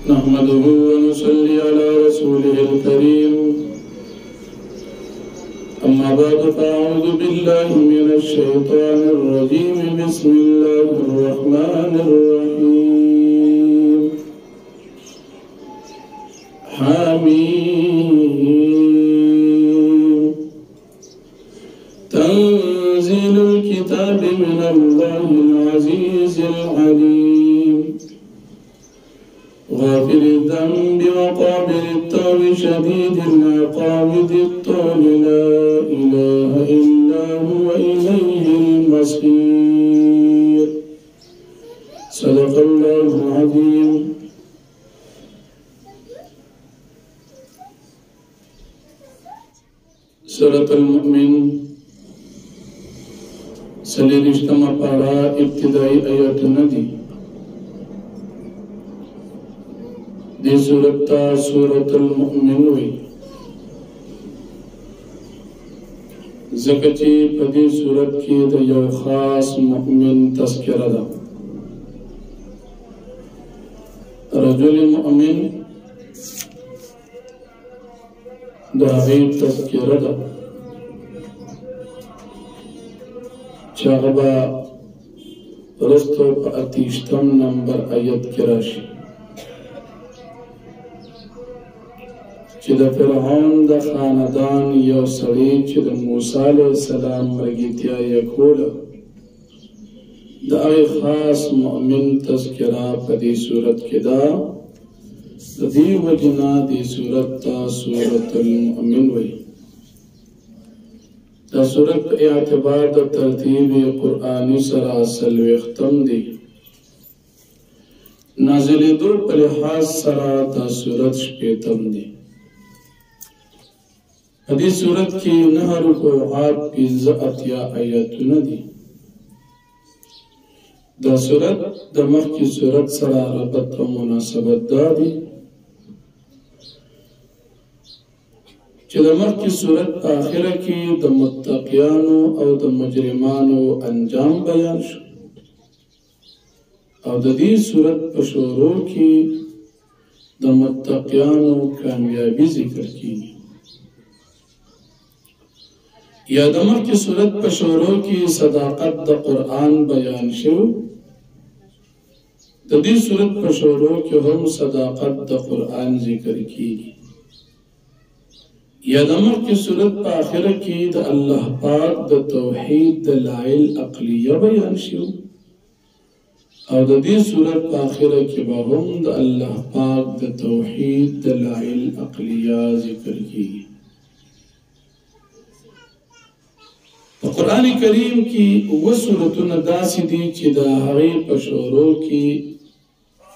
نحمده ونصلي على رسوله الكريم أما بعد فأعوذ بالله من الشيطان الرجيم بسم الله الرحمن الرحيم حميم تنزيل الكتاب من الله العزيز العليم غافر الذنب وقابل التوب شديد العقاب ذي الطول لا إله إلا هو إليه المصير صدق الله العظيم. سورة المؤمن سلیرشتمہ پارا ابتدائی آیاتنا دی. دی سورت تا سورت المؤمن ہوئی زکچی پدی سورت کی دا یو خاص مؤمن تذکرہ دا. رجل مؤمن دا غیب تذکرہ دا چاہبا رستو پا اتیشتم نمبر آیت کراشی چی دا فرعون دا خاندان یو سڑی چی دا موسیٰ علیہ السلام مرگیتیا یکولا دا آئی خاص مؤمن تذکرہ پا دی صورت کی دا دی وجنا دی صورت تا صورت المؤمن وی. دا صورت اعتبار دا ترتیب قرآنی سراسل ویختم دی نازلی دو پلحاظ سرا دا صورت شپیتم دی. دی صورت کی نہ رکوعات پیزت یا آیاتنا دی. دا صورت دا مخ کی صورت سرا ربط و مناسبت دا دی چی دا مخ کی صورت آخرہ کی دا متقیانو او دا مجرمانو انجام بیان شو او دا دی صورت پشورو کی دا متقیانو کامیابی ذکر کی. یا دا مخ کی صورت پشورو کی صداقت دا قرآن بیان شو دا دی صورت پشورو کی ہم صداقت دا قرآن ذکر کی. یا دا مخ کی صورت پا آخرہ کی دا اللہ پاک دا توحید دلائل عقلیہ بیان شو او دا دی صورت پا آخرہ کی با ہم دا اللہ پاک دا توحید دلائل عقلیہ ذکر کی. قرآن کریم کی وہ صورتنا داسی دی چی دا حقیق پشورو کی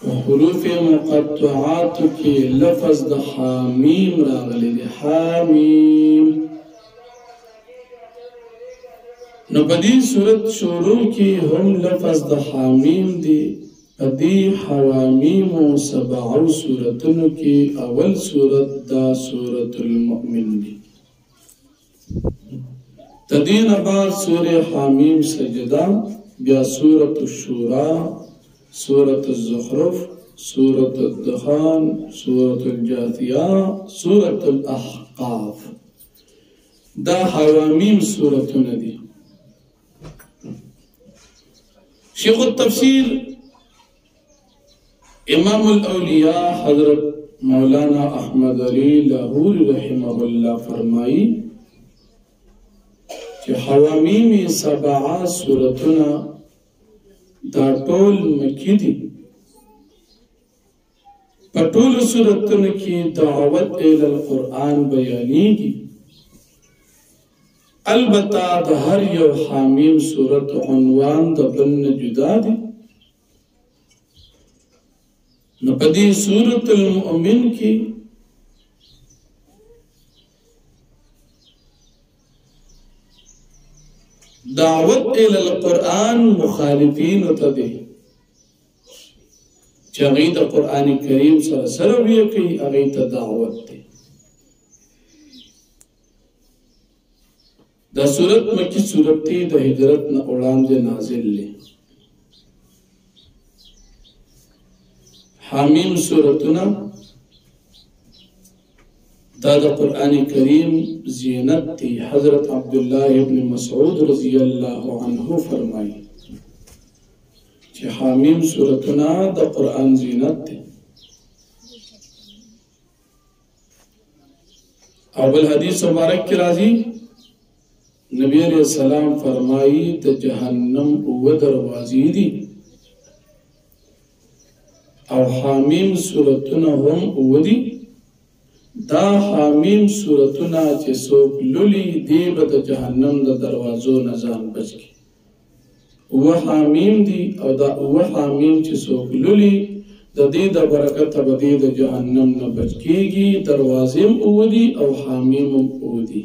حروف مقطعات کی لفظ دا حامیم راغلی دی. حامیم نو بدی صورت شروع کی ہم لفظ دا حامیم دی. بدی حوامیم و سبعو صورتن کی اول صورت دا صورت المؤمن دی. تدین بعد سورة حامیم سجدہ بیا سورة الشورى سورة الزخرف سورة الدخان سورة الجاثیہ سورة الاحقاف دا حوامیم سورة ندی. شیخ التفسیر امام الاولیاء حضرت مولانا احمد علی لاہوری رحمہ اللہ فرمائی کہ حوامیم سبعہ سورتنا دا طول مکی دی. پٹول سورتنا کی دعوت الى القرآن بیانی گی. البتہ دا ہر یو حامیم سورت عنوان دا بن جدا دی. نپدی سورت المؤمن کی دعوت الى القرآن مخالفین تدے چی اغیت قرآن کریم سر سرویہ کی اغیت دعوت دے. دا صورت مکی صورت تی دا ہجرت نا اڑان دے نازل لے. حامیم سورتنا دا قرآن کریم زینت تی. حضرت عبداللہ ابن مسعود رضی اللہ عنہ فرمائی کہ حامیم سورتنا دا قرآن زینت تی. اول حدیث مبارک کی راضی نبی علیہ السلام فرمائی دا جہنم او دروازی دی او حامیم سورتنا هم او دی. دا حامیم سورتنا چه سوک لولی دی با دا جہنم دا دروازو نزان بچ کی. او حامیم دی او دا او حامیم چه سوک لولی دا دی دا برکت با دی دا جہنم نا بچ کی گی. دروازیم او دی او حامیم او دی.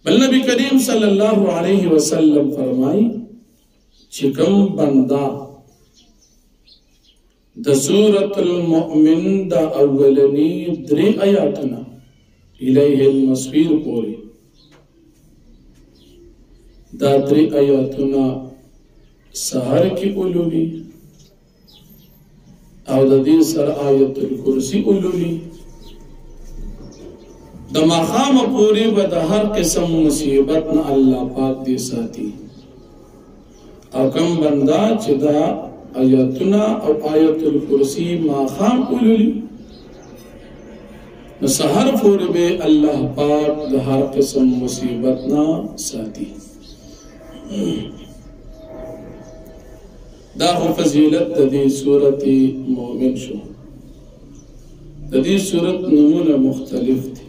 بل نبی کریم صلی اللہ علیہ وسلم فرمائی چکم بندہ دا سورة المؤمن دا اولنی دری آیاتنا الیہ المصیر پوری دا دری آیاتنا سہر کی علولی او دا دی سر آیت الکرسی علولی دا مقام پوری و دا ہر قسم مصیبتنا اللہ پاک دی ساتی. او کم بندہ چی دا آیاتنا او آیت الکرسی مقام علولی نسہر پوری بے اللہ پاک دا ہر قسم مصیبتنا ساتی. دا فضیلت دا دی سورت مومن شو. دا دی سورت نمون مختلف تھی.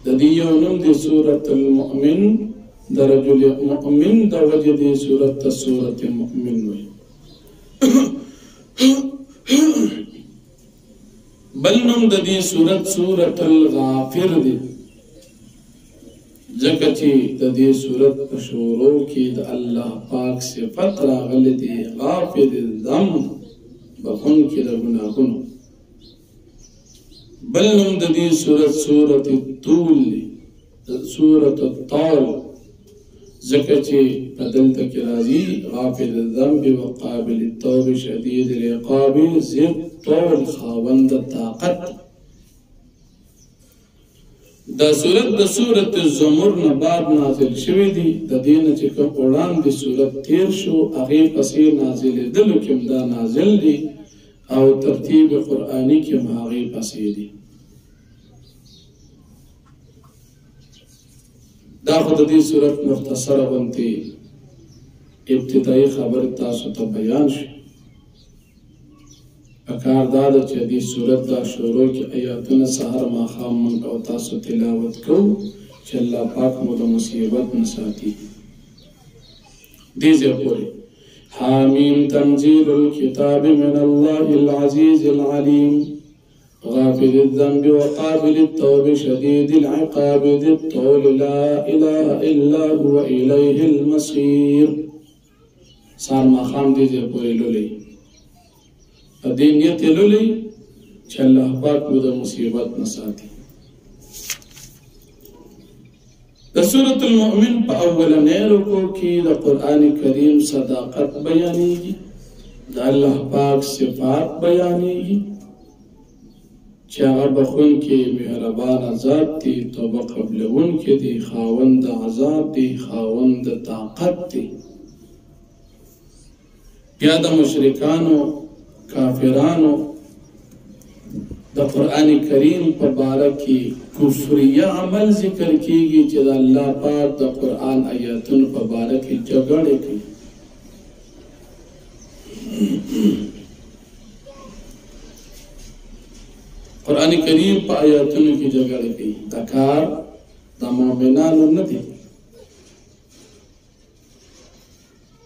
دا دی یونم دی سورت المؤمن دا رجل مؤمن دا وجہ دی سورت المؤمن وی. بلنم دا دی سورت الغافر دی جگہ چی دا دی سورت پشورو کی دا اللہ پاک صفت راغل دی غافر الذنب بخون کی دا گناہن. بلنم دا دی سورت الطول دی سورت الطول جگہ چی بدل تک رازی غافر الذنب وقابل التوب شدید العقاب ذی طول خاوند طاقت. دا سورت الزمر نباد نازل شوی دی. دا دین چکم اولان دی سورت تیر شو اغیب اسیر نازل دلو کم دا نازل دی او ترتیب قرآنی کم اغیب اسیر دی. دا خود دی سورت مختصر بنتی ابتدائی خبر تاسو تا بیان شو. اکار دادا چه دی سورت دا شروع کی آیاتنا سہر ماخام من او تاسو تلاوت کو چه اللہ پاک مولا مصیبت نساتی. دیزے پوری حامیم تنزیل الكتاب من اللہ العزیز العلیم غافل الذنب وقابل التوب شدید العقاب ذی الطول لا الہ الا هو الیہ المصیر. سار ماخام دیزے پوری لولی دینیت لولی چھ اللہ پاک مدہ مصیبت نساتی. دا سورة المؤمن پا اولنے رکو کی دا قرآن کریم صداقت بیانی گی. دا اللہ پاک صفات بیانی گی چاہا بخون کے مہربان عذاب تی توبہ قبلون کے دی خاوند عذاب دی خاوند طاقت تی. پیادہ مشرکانو کافرانو دا قرآن کریم پر بارکی کفریہ عمل ذکر کی گی چی دا اللہ پاک دا قرآن آیاتن پر بارکی جگڑے کی. قرآن کریم پر آیاتن کی جگڑے کی. دا کار دا مومنانو ندی.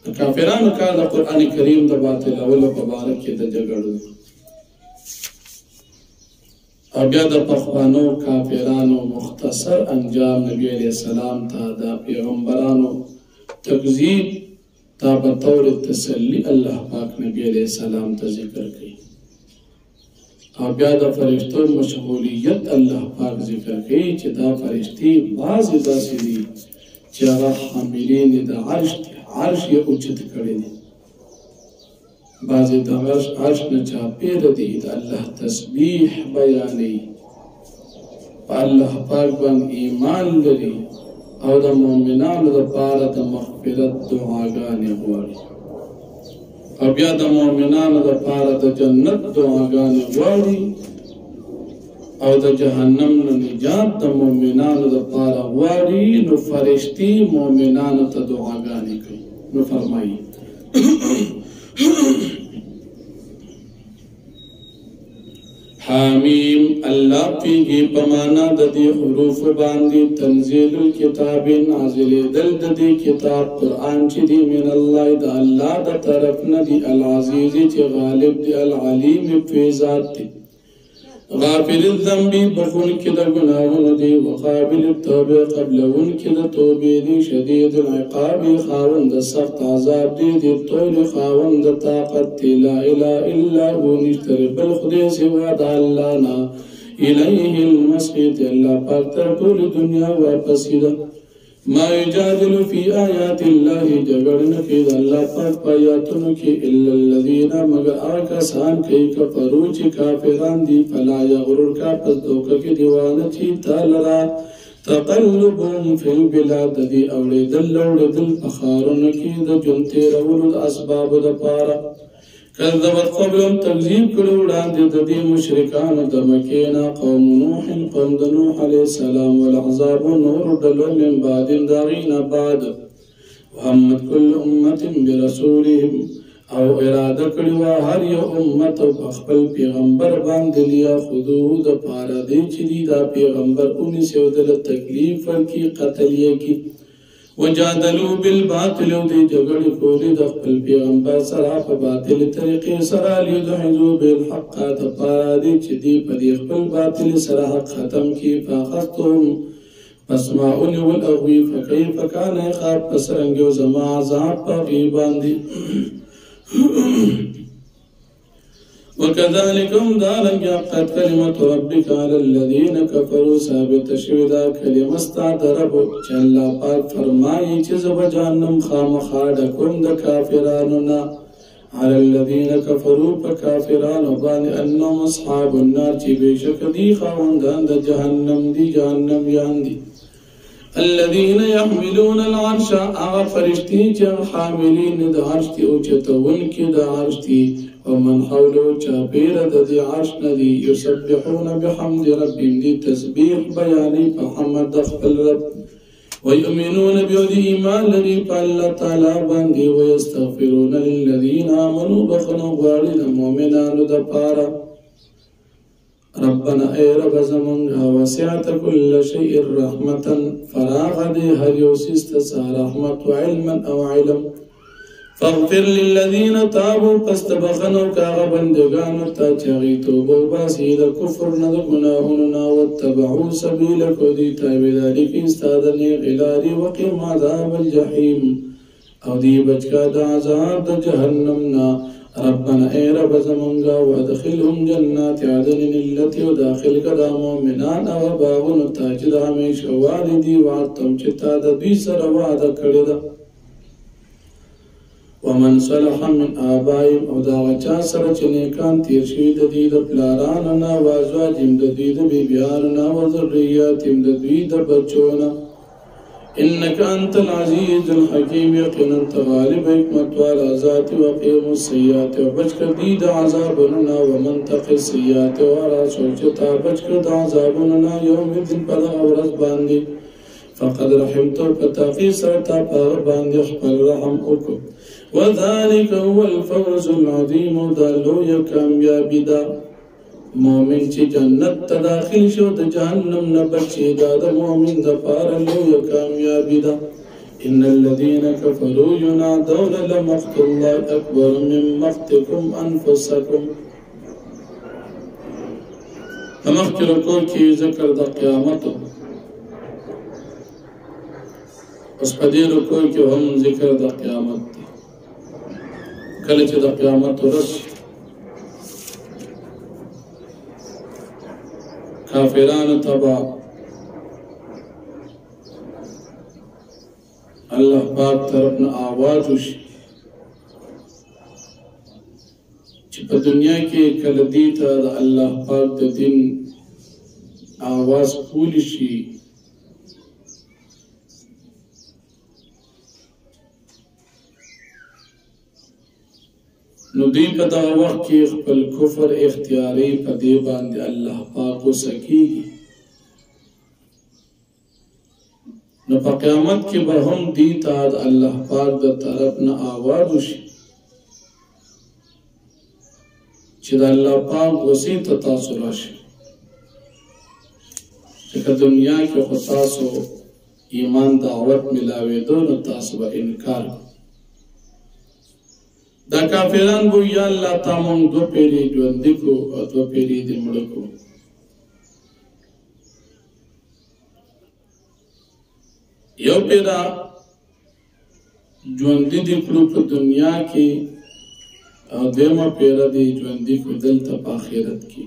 دا کافرانو کار دا قرآن کریم دا باطل اول پر بارکی دا جگڑے کی. اور بیا دا پخوانو کافرانو مختصر انجام نبی علیہ السلام تا دا پیغمبرانو تکذیب تا بطور تسلی اللہ پاک نبی علیہ السلام تا ذکر کی. اور بیا دا فرشتو مشغولیت اللہ پاک ذکر کی چی دا فرشتی بعض دا سی دی چی اغا حاملین دا عرش دی عرش یې اوچت کړی دی بعضې د عرش نه چاپېره دي د الله تسبیح بیانوي په الله پاک باندې ایمان لري او د مؤمنانو دپاره د مغفرت دعاګانې غواړي او بیا د مؤمنانو دپاره د جنت دعاګانې غواړي او د جهنم نه نجات د مؤمنانو دپاره غواړي نو فرشتي مؤمنانو ته دعاګانې کوي نو فرمایي حامیم الله پیږي په معنا د دې حروف باندې تنزيل الكتاب نازل دل د دې کتاب قرآن چې دی من الله د الله د طرف نه دی العزیز چې غالب دی العلیم په ذات دی غافل الذنب بخون کې د ګناهونو دی وقابل التوبه قبلون کې د توبې دی شدید العقاب خاوند سخت عذاب دی د طول خاوند طاقت لا اله الا هو نشتر بل خدای سوا د الله نه الیه المصیر الله پاک تر ټول دنیا واپس ده ما یجادل فی آیات الله جګړن کې د الله پاک په آیاتونو کې الا الذین مگر هغه کسان کوي کفرو چې کافران دي فلا یغرر کا پس دوکه کې دیوانه چې تعالی تقلبهم فی البلاد دی اوریدل په ښارونو کې د ژوند تېرولو د اسبابو دپاره کذبت قبلهم تکذیب کړو وړاندې د دې مشرکانو د مکې نه قوم نوح قوم د نوح علیه السلام والاحزاب نور ډلو من بعد د هغې نه بعد وهمت کل امت برسولهم او اراده کړې وه هر یو امت په خپل پیغمبر باندې لیاخذوه دپاره دی چې دی دا پیغمبر ونیسي او دله تکلیف ورکړي قتل یې کړي وجادلوا بالباطل او دی جګړې کولې د خپل پیغمبر سره په باطل طریقې سره لیدحضوا بالحق دپاره دی چې دی په دې خپل باطل سره حق ختم کړي فاخذتهم پس ما ونیول هغوی فکیف کان عقاب پس رنګ یو زما عذاب په هغوی باندې وكذلك دارنګ حقت کلمت ربک علی الذین کفروا ثابت شوې دا کلمه ستا د رب چې الله پاک فرمایي چې زه به جهنم خامخا ډکوم د کافرانو نه علی الذین کفروا په کافرانو باندې انهم اصحاب النار چې بېشک دي خاوندان د جهنم دي جهنمیان دي الذين يحملون العرش اغا فرشتي چې حاملین د عرش دي او چتونکي د عرش دي ومن حوله چاپیره د دې عرش نه دي یسبحون بحمد ربهم دي تسبیح بیانوي په حمد د خپل رب ويؤمنون بيو دي ایمان لري په الله تعالی باندې ويستغفرون للذين آمنوا بخنو غواړي د مؤمنانو دپاره ربنا اے رب زمونږه وسعت كل شيء رحمة فراغ دي هر یو څیز ته رحمت وعلما او علم فاغفر للذین تابوا پس تبخنو کاغه بندگانو ته چې هغوی توبه وباسي د کفر نه د ګناهونو نه واتبعوا سبیلک او دوی تابعداري کوي ستا د نیغې لارې وقهم عذاب الجحیم او دوی بچ کا د عذاب د جهنم نه ربنا اے رب زمونږه وادخلهم جنات عدن التي وداخل کا د مؤمنان او باغونو ته چې د همیشه والي دي وعدتم چې تا د دوی سره وعده کړې ده ومن صلح من آبائهم او دا غچا سره چې نیکان تیر شوي د دوی د پلارانو نه وازواجهم د دوی د بیبیانو نه وذریاتهم د دوی د بچو نه انک انت العزیز الحکیم یقینا ته غالب حکمت والا ذات وقیم السیئات او بچ کړ دوی د عذابونو نه ومن تق السیئات والا څوک چې تا بچ کړ د عذابونو نه یوم الدین په دغه ورځ باندې فقد رحمته په تحقیق سره تا په هغه باندې خپل رحم وکړو وذلك هو الفوز العظیم دا لویه کامیابي ده مؤمن چې جنت ته داخل شو د جهنم نه بچي دا د مؤمن دپاره لویه کامیابي ده ان الذين كفروا ينادون لمقت الله اکبر من مقتكم انفسكم مخکې رکوع کې ذکر د قیامت اوس په دې رکوع کې هم ذکر د قیامت دی کله چې د قیامت ورځ کافرانو ته به الله پاک طرف نه آواز وشي چې په دنیا کې کله دې ته د الله پاک د دین آواز پولی شي نو دوی په دغه وخت کې خپل کفر اختیاري په دې باندې الله پاک وسکیږي نو په قیامت کې به هم دې ته د الله پاک د طرف نه آواز وشي چې د الله پاک وسیع ته تاسو راشي چې په دنیا کې خو تاسو ایمان دعوت ملاوېدو نو تاسو به انکار دا کافران بو یا الله تا مونږ دو پیری ژوندي کو او دو پیری دې مړ کو یو پیرا ژوندي دې کړو په دنیا کې او دیمه پیرا دې ژوندي کو دلته په آخرت کې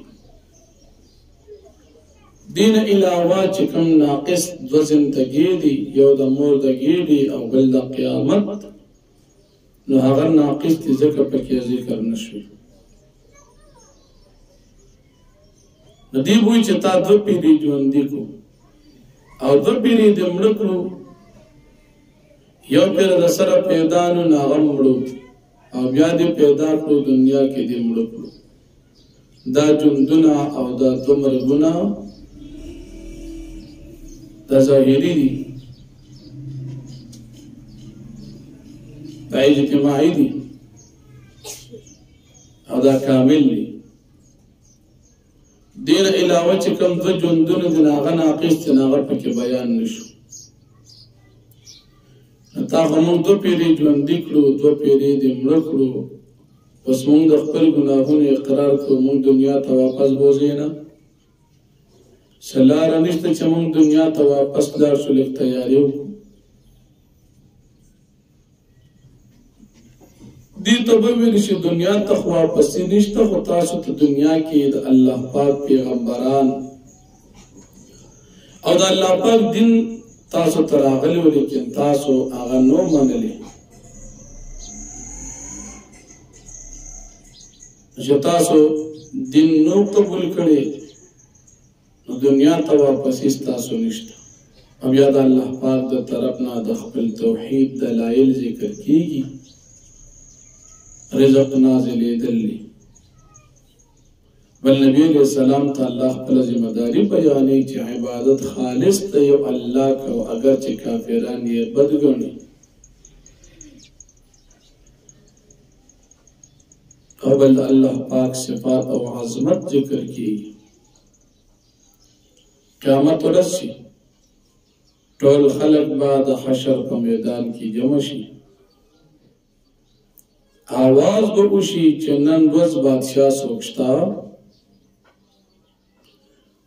دین علاوه چې کوم ناقص دو زندګي دي یو د مور د ګیډي او بل د قیامت نو هغه ناقص دي ځکه پکې ذکر نشوي نو دی وایي چې تا دو پیری ژوندي کو او دو پیری دې مړ کړو یو پیر د سره پیدا نو هغه مړو او بیا دې پیدا کړو دنیا کې دې مړ کړو دا ژوندونه او دا دو مرګونه دا ظاهري دي دا اجتماعي دي او دا کامل دي دین علاوه چې کوم دو ژوندونه دي هغه ناقص دي هغه پکې بیان نشو تا موږ دو پیری ژوندي کړو دو پیری دې مړ کړو اوس موږ د خپل ګناهونو اقرار کوو موږ دنیا ته واپس بوځو نه سلاره نشته چې موږ دنیا ته واپس لاړ شو لږ تیاری وکړو دې ته به ویل شي دنیا ته خو واپسې نشته خو تاسو ته دنیا کې د الله پاک پیغمبران او د الله پاک دین تاسو ته راغلی و لیکن تاسو هغه نو منلی چې تاسو دین نو قبول کړی نو دنیا ته واپسې ستاسو نشته او بیا د الله پاک د طرف نه د خپل توحید دلایل ذکر کیږي رزق نازلېدل دي بل نبی علیہ السلام ته الله خپل ذمہ داری بیانوي چې عبادت خالص ته یو الله کو اگر چې کافران یې بد ګڼي او بل الله پاک صفات او عظمت ذکر کیږي قیامت ورسي ټول خلق بعد حشر په میدان کې جمع شي آواز به وشي چې نن ورځ بادشاه څوک شته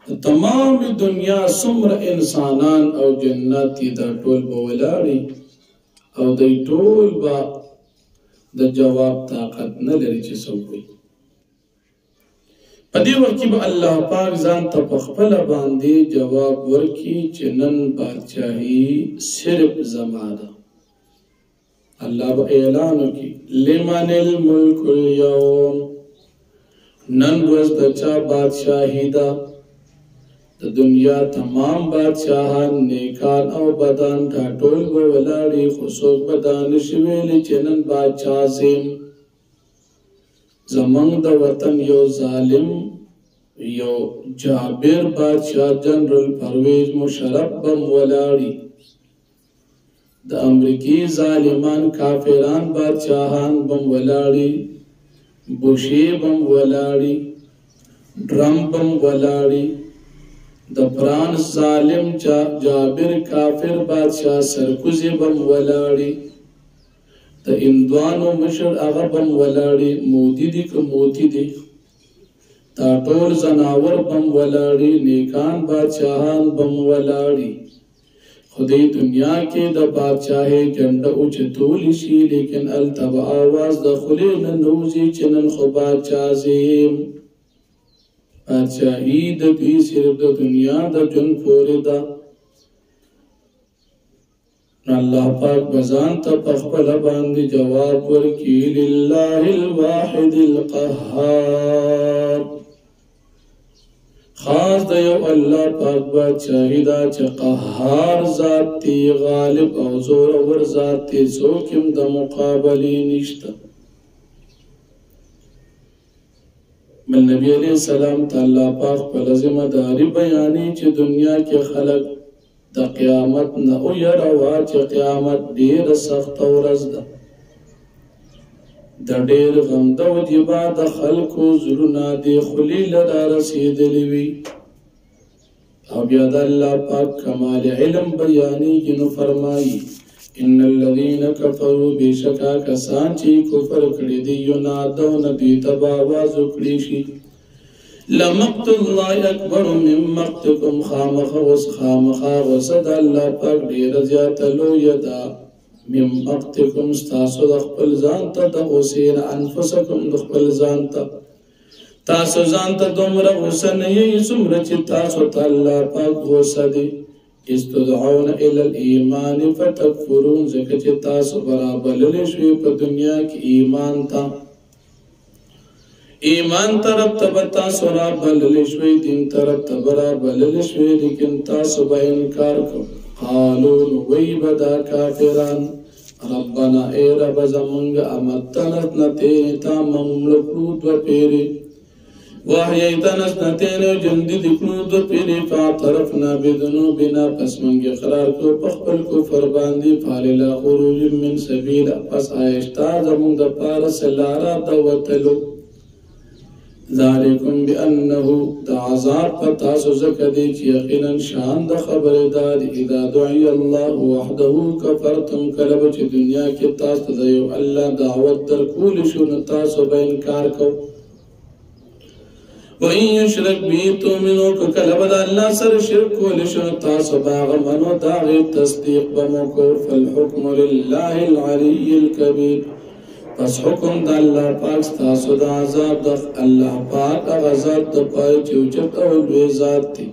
تمام دنیا څومره انسانان او جنات دا ټول به ولاړي او دوی ټول به د جواب طاقت نه لري چې څوک وي په دې وخت کې به الله پاک ځان ته په خپله باندې جواب ورکړي چې نن بادشاهي صرف زما ده الله به اعلان وکړي لمن الملک اليوم نن ورځ د چا بادشاهي ده د دنیا تمام بادشاهان نیکان او بدان دا ټول به ولاړي خو څوک به دا نشي ویلی چې نن بادشاه سیم زمونږ د وطن یو ظالم یو جابر بادشاه جنرال پرویز مشرف بم ولاړي د امریکای ظالمان کافران بادشاهان بم ولاړي بوشي بم ولاړي ډرم بم ولاړي د فرانس ظالم جابر کافر بادشاہ سرکوزی بم ولاړي د اندوانو مشر هغه بم ولاړي مودي دي که موتی دي دا ټول زناور بم ولاړي نیکان بادشاهان بم ولاړي خدای دنیا کې د بادشاہي جنډه اوچتولی شي لیکن التبع آواز د خولې نه نوځي چې نن خو بادشاه زیم بادشاہی د دوی صرف د دنیا د جون پورې ده الله پاک بزان تا پخپل باندې جواب ورکی لله الواحد القهار خاص د یو الله پاک بادشاہی دا چې قهار ذات تی غالب او زور ور ذات تی څوک هم د مقابلې نشته بل نبی علیہ السلام تعالی پاک په ذمہ داری بیانې چې دنیا کې خلق د قیامت نه او یروا چې قیامت ډیر سخت ورځ ده د ډیر غم د وجبا د خلکو زړونه د خلیل را رسیدلی وي او بیا د الله پاک کمال علم بیانېږي نو فرمایي ان الذين كفروا بشکا کسان چې کفر کړي دي ینادون دوی ته به آواز وکړي شي لمقت الله اکبر من مقتکم خامخا وصد الله پاک ډیر زیات لوی ده من مقتکم ستاسو د خپل ځان ته د غسین انفسکم د خپل ځان ته تاسو ځان ته دومره غوسه نه یې څومره چې تاسو ته الله پاک غوسه دي استدعون الى الايمان فتكفرون ځکه چې تاسو برابرلی شوي په دنیا کې ایمان طرف ته به تاسو رابللی شوي دین طرف ته به رابللی شوي لیکن تاسو به انکار کوئ قالوا وی بدا کافران ربنا اے رب زمونگ امتنت نتیتا مملکلود و پیری وحییتنس نتینا جندی دکلود و پیری فاعترفنا بدنوبنا پس منگ اقرار کو پخپل کو فرباندی فاللا خروج من سبیل پس آئشتا زمونگ دا پارس لارا دوتلو ذالکم بأنه دا عذاب پتاسو زکدی چی یقینا شان دا خبردار اذا دعی اللہ وحده کفرتم کلب چی دنیا کی تاس دیو اللہ دعوت در کول شون تاسو با انکار کو وَإِن يُشْرَكْ بِهِ تُؤْمِنُوا کلب دا اللہ سر شرک کول شون تاسو باغ منو داغی تصدیق بمکو فالحکم للہ العلی الكبیر پس حکم دا اللہ پاک ستاسو دا عذاب دا اللہ پاک اغذاب دا پای چوچت اولوی ذات تی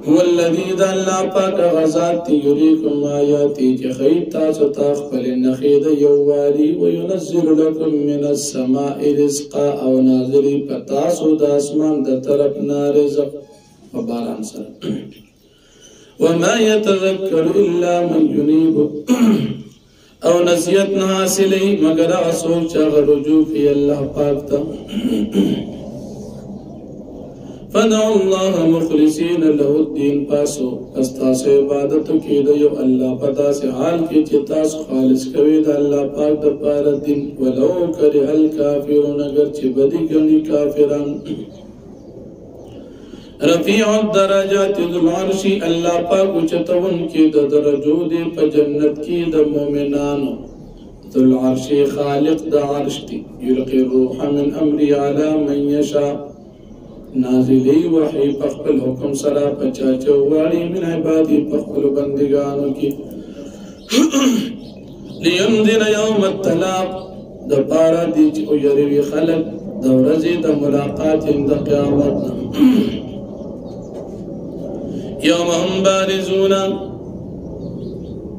هو الذی دا اللہ پاک اغذاب تی یریکم آیاتی چی خید تاسو تاخپل نخید یوالی وینزل لکم من السماء رزقا او نازلی پتاسو دا اسمان دا طرف نارزق وباران سر وما يتذکر الا من ينیب او نصیحت نہ حاصلی مگر اصول چاغ رجوع کی اللہ پاک تا فدعو اللہ مخلصین له الدین پاسو استاس عبادت کی دیو اللہ پتا سے حال کی چتاس خالص کوي دا اللہ پاک دا پار دین ولو کرہ الکافرون اگر چی بدی گنی کافران رفیع الدرجات ذو العرش اللہ پاک اچتون کی دا درجو دے پا جنت کی دا مومنانو ذو العرش خالق دا عرش دی یلقی الروح من امری علی من یشا نازلی وحی پخپل حکم سرا پچاچو واری من عبادی پخپل بندگانو کی لینذر یوم الطلاق دا پارا دی چو یروی خلق دا ورزی دا ملاقات دا قیامت یوم هم بارزون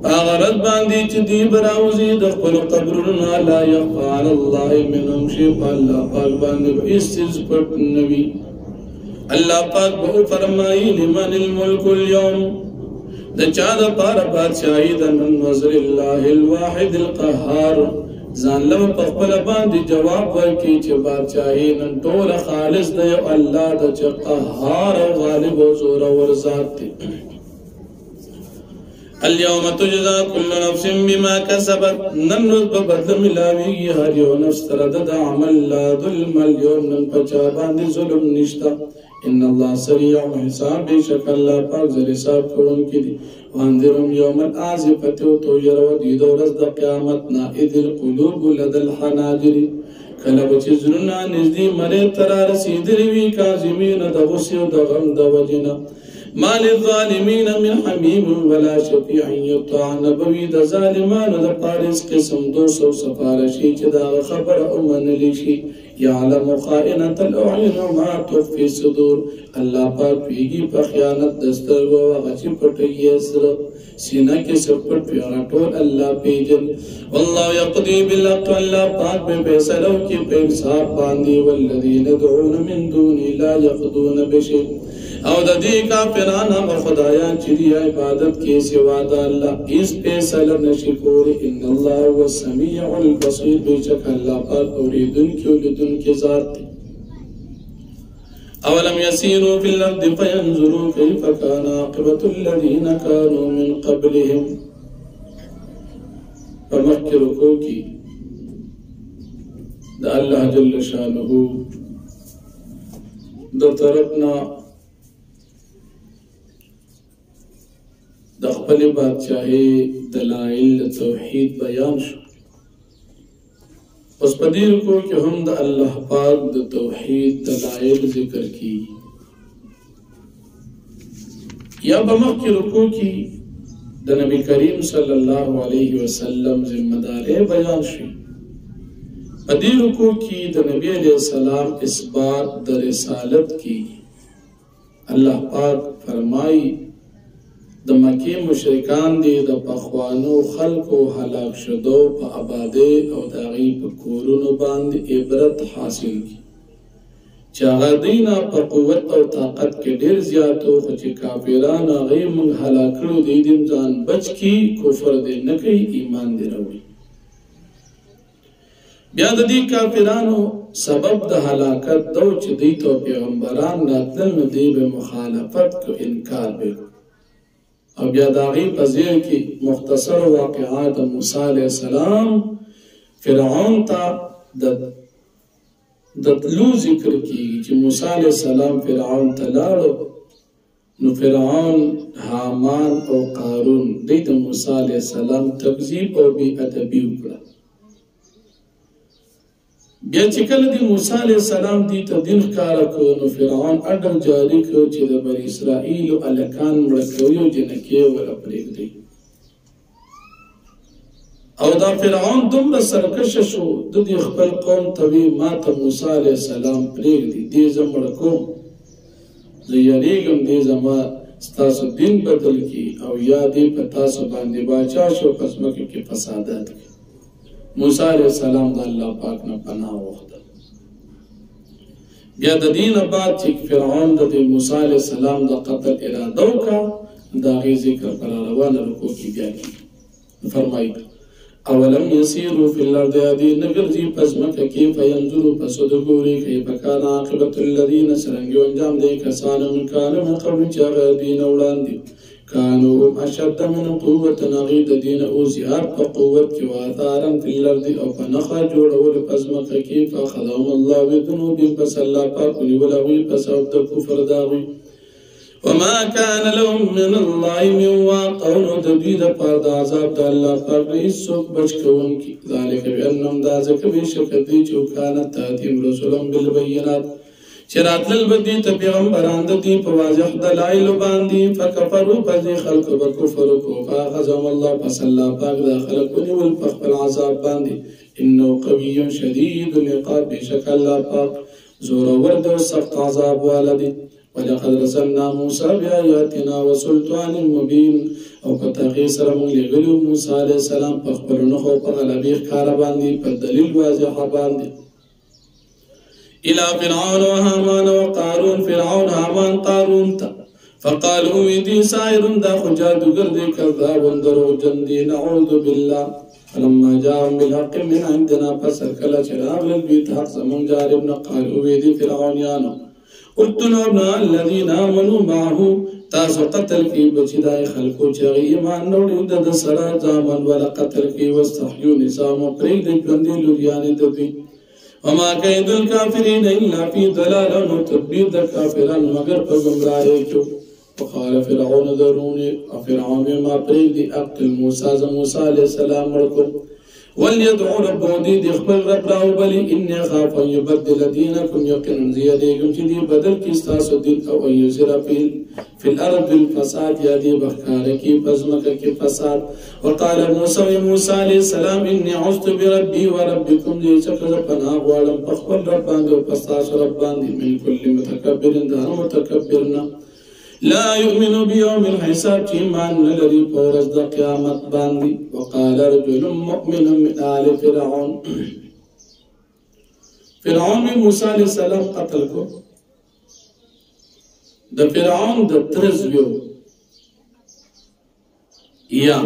آغرد باندی چی دی براوزی دخپل قبرنا لا یخفا علی اللہ منهم شیفا اللہ پاک باندی بیستیز پت نبی اللہ پاک بہو فرمائی لمن الملک اليوم دا چاد پار بادشاہی دا من وزر اللہ الواحد القہار زان لب پخپل باندی جواب ورکی چی بادشاہی نن طول خالص دیو اللہ دا چی قہار و غالب و زور ورزاد دی اليوم تجزا كل نفس بما كسبت ننز ببدل ملاوی ہر یو نفس تردد عمل لا ظلم اليوم نن پچا باندی ظلم نشتا ان اللہ سریع حساب بے شک اللہ پاک زر حساب کرن کی دی وانذرم یوم العازفت تو یرو دید و رزد قیامتنا اذ القلوب لد الحناجر کلب چیزرنا نزدی مرے ترا رسید روی کازمین دا غسی و دا غم دا وجنا ما للظالمین من حمیم ولا شفیع یطاع نبوی د ظالمانو د پارس قسم 200 سفارشی چې دا خبر اومنلی شي یعلم خائنة الاعین وما تخفی الصدور الله پاک پیږي په خیانت د سترګو هغه چې پټوي یې سره سینه کې څه پټ وي هغه ټول الله پیژن والله یقضي بالحق الله پاک به فیصله وکړي په انصاف باندې والذین يدعون من دونه لا يقضون بشيء او د دې کافرانو او خدایان چې دی عبادت کې سوا د الله هیڅ فیصله نشي کولی ان الله هو السميع البصير بشک الله پاک اوریدونکی او لیدونکی ذات دی اولم يسيروا في الارض فينظروا كيف كان عاقبة الذين كانوا من قبلهم فمخکې رکوع کې د الله جل شانه د طرفنا د خپل بادشاہي دلائل توحید بیان شو اوس په دې رکوع کې هم د الله پاک د توحید دلائل ذکر کی یا په مخکې رکوع کې د نبی کریم صلی الله علیه وسلم ذمہ داری بیان شي په دې رکوع کې د نبی علیہ السلام اثبات د رسالت کی الله پاک فرمایي د مکی مشرکان دي د پخوانو خلقو هلاک شدو په آبادی او د هغوی په کورونو باندې عبرت حاصل کی چې هغه دوی نه په قوت او طاقت کې ډیر زیات و خو چې کافران هغوی موږ هلاک کړو دوی دې ځان بچ کی کفر دې نه کوي ایمان دې راوړي بیا د دې کافرانو سبب د هلاکت دو چې دوی ته پیغمبران راتلل نو دوی به مخالفت کو انکار به او بیا داغی پذیر کی مختصر واقعات موسیٰ علیہ السلام فرعون تا دتلو ذکر کی چې موسیٰ علیہ السلام فرعون تلاړو نو فرعون حامان او قارون دیت موسیٰ علیہ السلام تکذیب او بی ادبی وکړه بیا چې کله دی موسی علیہ السلام دی ته دین ښکاره کړ نو فرعون اډر جاری کړ چې د بني اسرائیل الکان مړه کوي او جنکې ولا پرېږدي او دا فرعون دومره سرکشه شو د دې خپل قوم ته وی ما ته موسی علیہ السلام پرېږدي دې زه مړه کوم زه یریږم دې زما ستاسو دین بدل کی او یا دې په تاسو باندې باچا شو پس مکه کې فسادات کی موسی علیہ السلام د الله پاک نه پناه وغوښته بیا د دین بعد چې فرعون د موسی علیہ السلام د قتل اراده وکړه د هغې ذکر پر روانه رکوع کې بیا کېږي فرمایي اولم یسیروا فی الارض دې نه ګرځي په ځمکه کې فینظروا پس وګوري کیف کان عاقبة الذین څرنګه انجام دی کسانو من کانوا من قبل چې هغه دوی نه وړاندې كانوا اشد من قوة نغيد دين او زیاد په قوت کې واثارا فی الارض او فنخا جوړول پزمکه کې فاخذهم الله بذنوبهم پس الله پاک ونیول هغوی په سبب د کفر د هغوی وما كان لهم من الله من واق او نو د دوی دپاره د عذاب د الله پاک نه هېڅوک بچ کوونکي ذلک بانهم دا ځکه بېشکه دوی چې وکانت تاتیم رسلا بالبینات چې راتلل به دوی ته پیغمبران د دوی په واضح دلایلو باندې فکفروا پس دې خلکو به کفر وکړو فاخذهم الله پس الله پاک دا خلک ونیول په خپل عذاب باندې انه قوي شدید العقاب بېشک الله پاک زورور دی او سخت عذاب والا دی ولقد رسلنا موسی بآیاتنا وسلطان مبین او په تحقیق سره موږ لېږلي موسی علیه السلام په خپلو نښو په غلبې ښکاره باندې په دلیل واضحه باندې الى فرعون وهامان وقارون فرعون هامان قارون تا فقالوا ويدي سائر دا خجادگر دي كذاب دروجن دي نعوذ بالله فلما جاءهم بالحق من عندنا فسركل چراغ للبيت حق زمن جاربنا قالوا ويدي فرعون يانو قلتنا ابنا الذين آمنوا معه تاسو قتل کی بچدای خلقو چاگی ایمان نوڑی دد سرا زامن ولا قتل کی واستحیو نسام و قریق دی پندی لوریانی ددی وما كيد الكافرين الا في ضلال وتدبير الكافرين مگر په گمراهی کې وقال فرعون ذروني فرعون ما پرېږدي اقتل موسی علیه السلام مړ کړو وليدعو ربه دي خپل رب راوبلي اني خاف ان يبدل دينكم يقينا زياديكم چې دی بدل کی ستاسو دین او يزر في الارض الفساد یا دی بخار کی پزمک کی فساد. وقال موسى عليه السلام اني عذت بربي وربكم دي چکر پناه غواړم په خپل رب باندې او پستاسو رب باندې من كل متکبر دهر متکبرنا لا يؤمن بيوم الحساب ایمان نلري پورز د قیامت باندې. وقال رجل مؤمن من آل فرعون فرعون میں موسیٰ علیہ السلام قتل کو د فرعون د ترزویو یا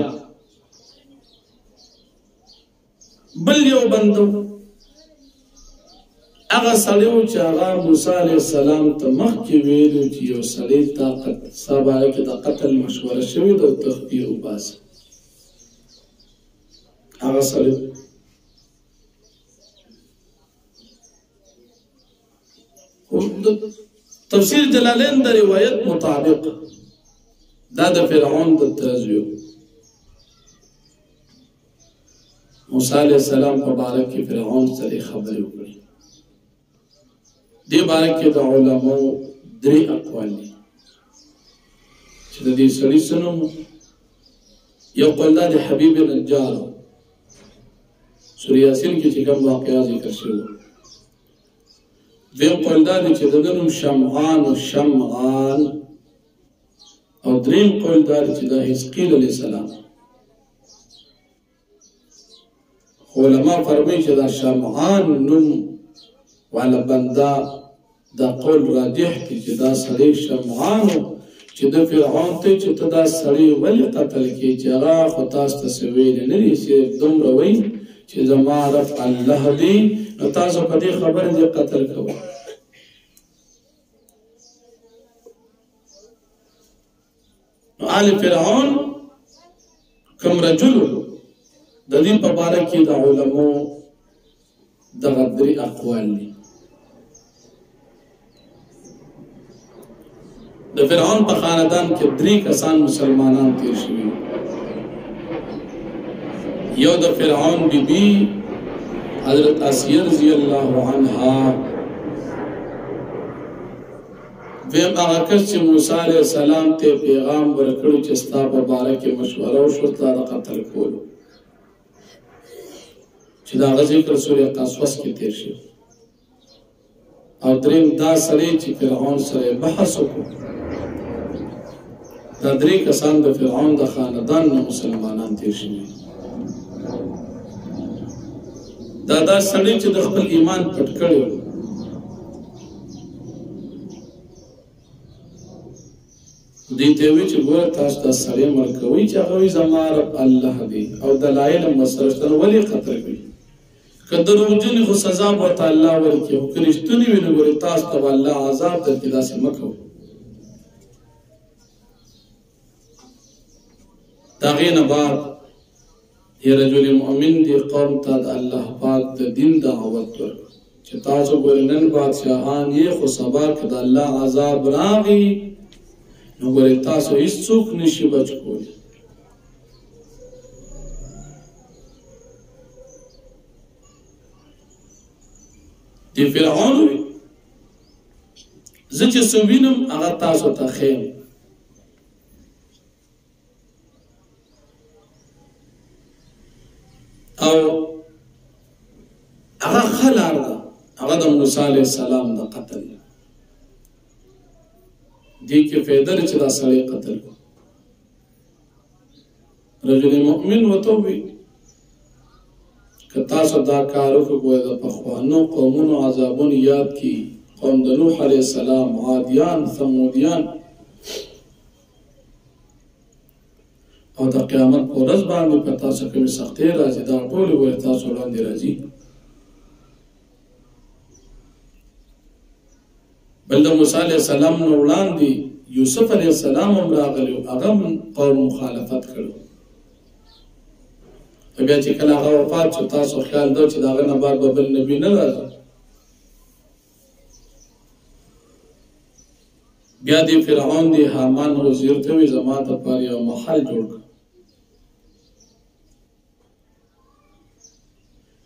بل یو بندو اغا سړیو چې هغه موسی علیه السلام ته مخکې ویلو چې یو سړی طاقت سبا کې د قتل مشوره شوې د تخدیر وباسه هغه سړی تفسیر جلالین د روایت مطابق دا د فرعون د ترزویو موسی علیه السلام په باره کې فرعون سره خبرې وکړي. دې باره کې د علماو درې اقوال دي چې د دې سړي څه نوم. یو قول دا د حبیب نجار سورة یاسین کې چې کوم واقعه ذکر شوی. دویم قول دا دی چې د ده نوم شمعان او شمعان او دریم قول دا دی چې دا حزقیل علیه السلام. علماء فرمایي چې دا شمعان نوم والا بنده دا قول راجح دی چې دا سړی شمعان چې د فرعون ته چې ته دا سړی ولې قتل کړې چې هغه خو تاسو ته څه ویلي نه دي چې دومره وایي چې زما رب الله دی نو تاسو په دې خبرې دې قتل کوئ. نو آل فرعون کوم رجل د دې په باره کې د علماو دغه درې اقوال دي. د فرعون په خاندان کې درې کسان مسلمانان تیر شوي. یو د فرعون بیبي حضرت آسیه رضی الله عنها، دویم هغه کس چې موسی علیه السلام ته پیغام ورکړی چې ستا په باره کې مشوره وشوه تا د قتل کولو، چې د هغه ذکر سورې قصص کې تیر شي. او دریم دا سړی چې فرعون سره بحث وکړو. دا درې کسان د فرعون د خاندان نه مسلمانان تیر شوي. دا سړی چې د خپل ایمان پټ کړی دوی ته وی چې ګوره تاسو دا سړی مړ کوئ چې هغه وایي زما رب الله دی او دلایل هم ورسره شته، ولې قتل کوي؟ که دروغجن خو سزا به ورته الله ورکړي، خو که رښتونې وي نو ګورې تاسو ته به الله عذاب درکړي. داسې مه کوئ. د هغې نه بعد یا رجل مؤمن دی قوم ته د الله پاک د دین دعوت ورکړه چې تاسو ګورې نن بادشاهان یې خو سبا که د الله عذاب راغی نو ګورې تاسو هېڅوک نشي بچ کولی. دی فرعون وی زه چې څه وینم هغه تاسو ته ښیم. او هغه ښه لار ده، هغه د موسی علیه السلام د قتل دې کې فایده ده چې دا سړی قتل کړو. رجل مؤمن ورته وویل که تاسو دا کار وکړئ د پخوانو قومونو عذابونه یاد کړي، قوم د نوح علیه السلام، عادیان، ثمودیان، او د قیامت په ورځ باندې په تاسو کومې سختۍ راځي دا ټولې ولې تاسو وړاندې راځي. بل د موسی علیه السلام نه وړاندې یوسف علیه السلام هم راغلی و، هغه هم قوم مخالفت کړی. بیا چې کله هغه وفات شو تاسو خیال ده چې د هغه نه بعد به بل نبي نه راځي. بیا دې فرعون دې حامان وزیر ته وایي زما دپاره یو محل جوړ کړه.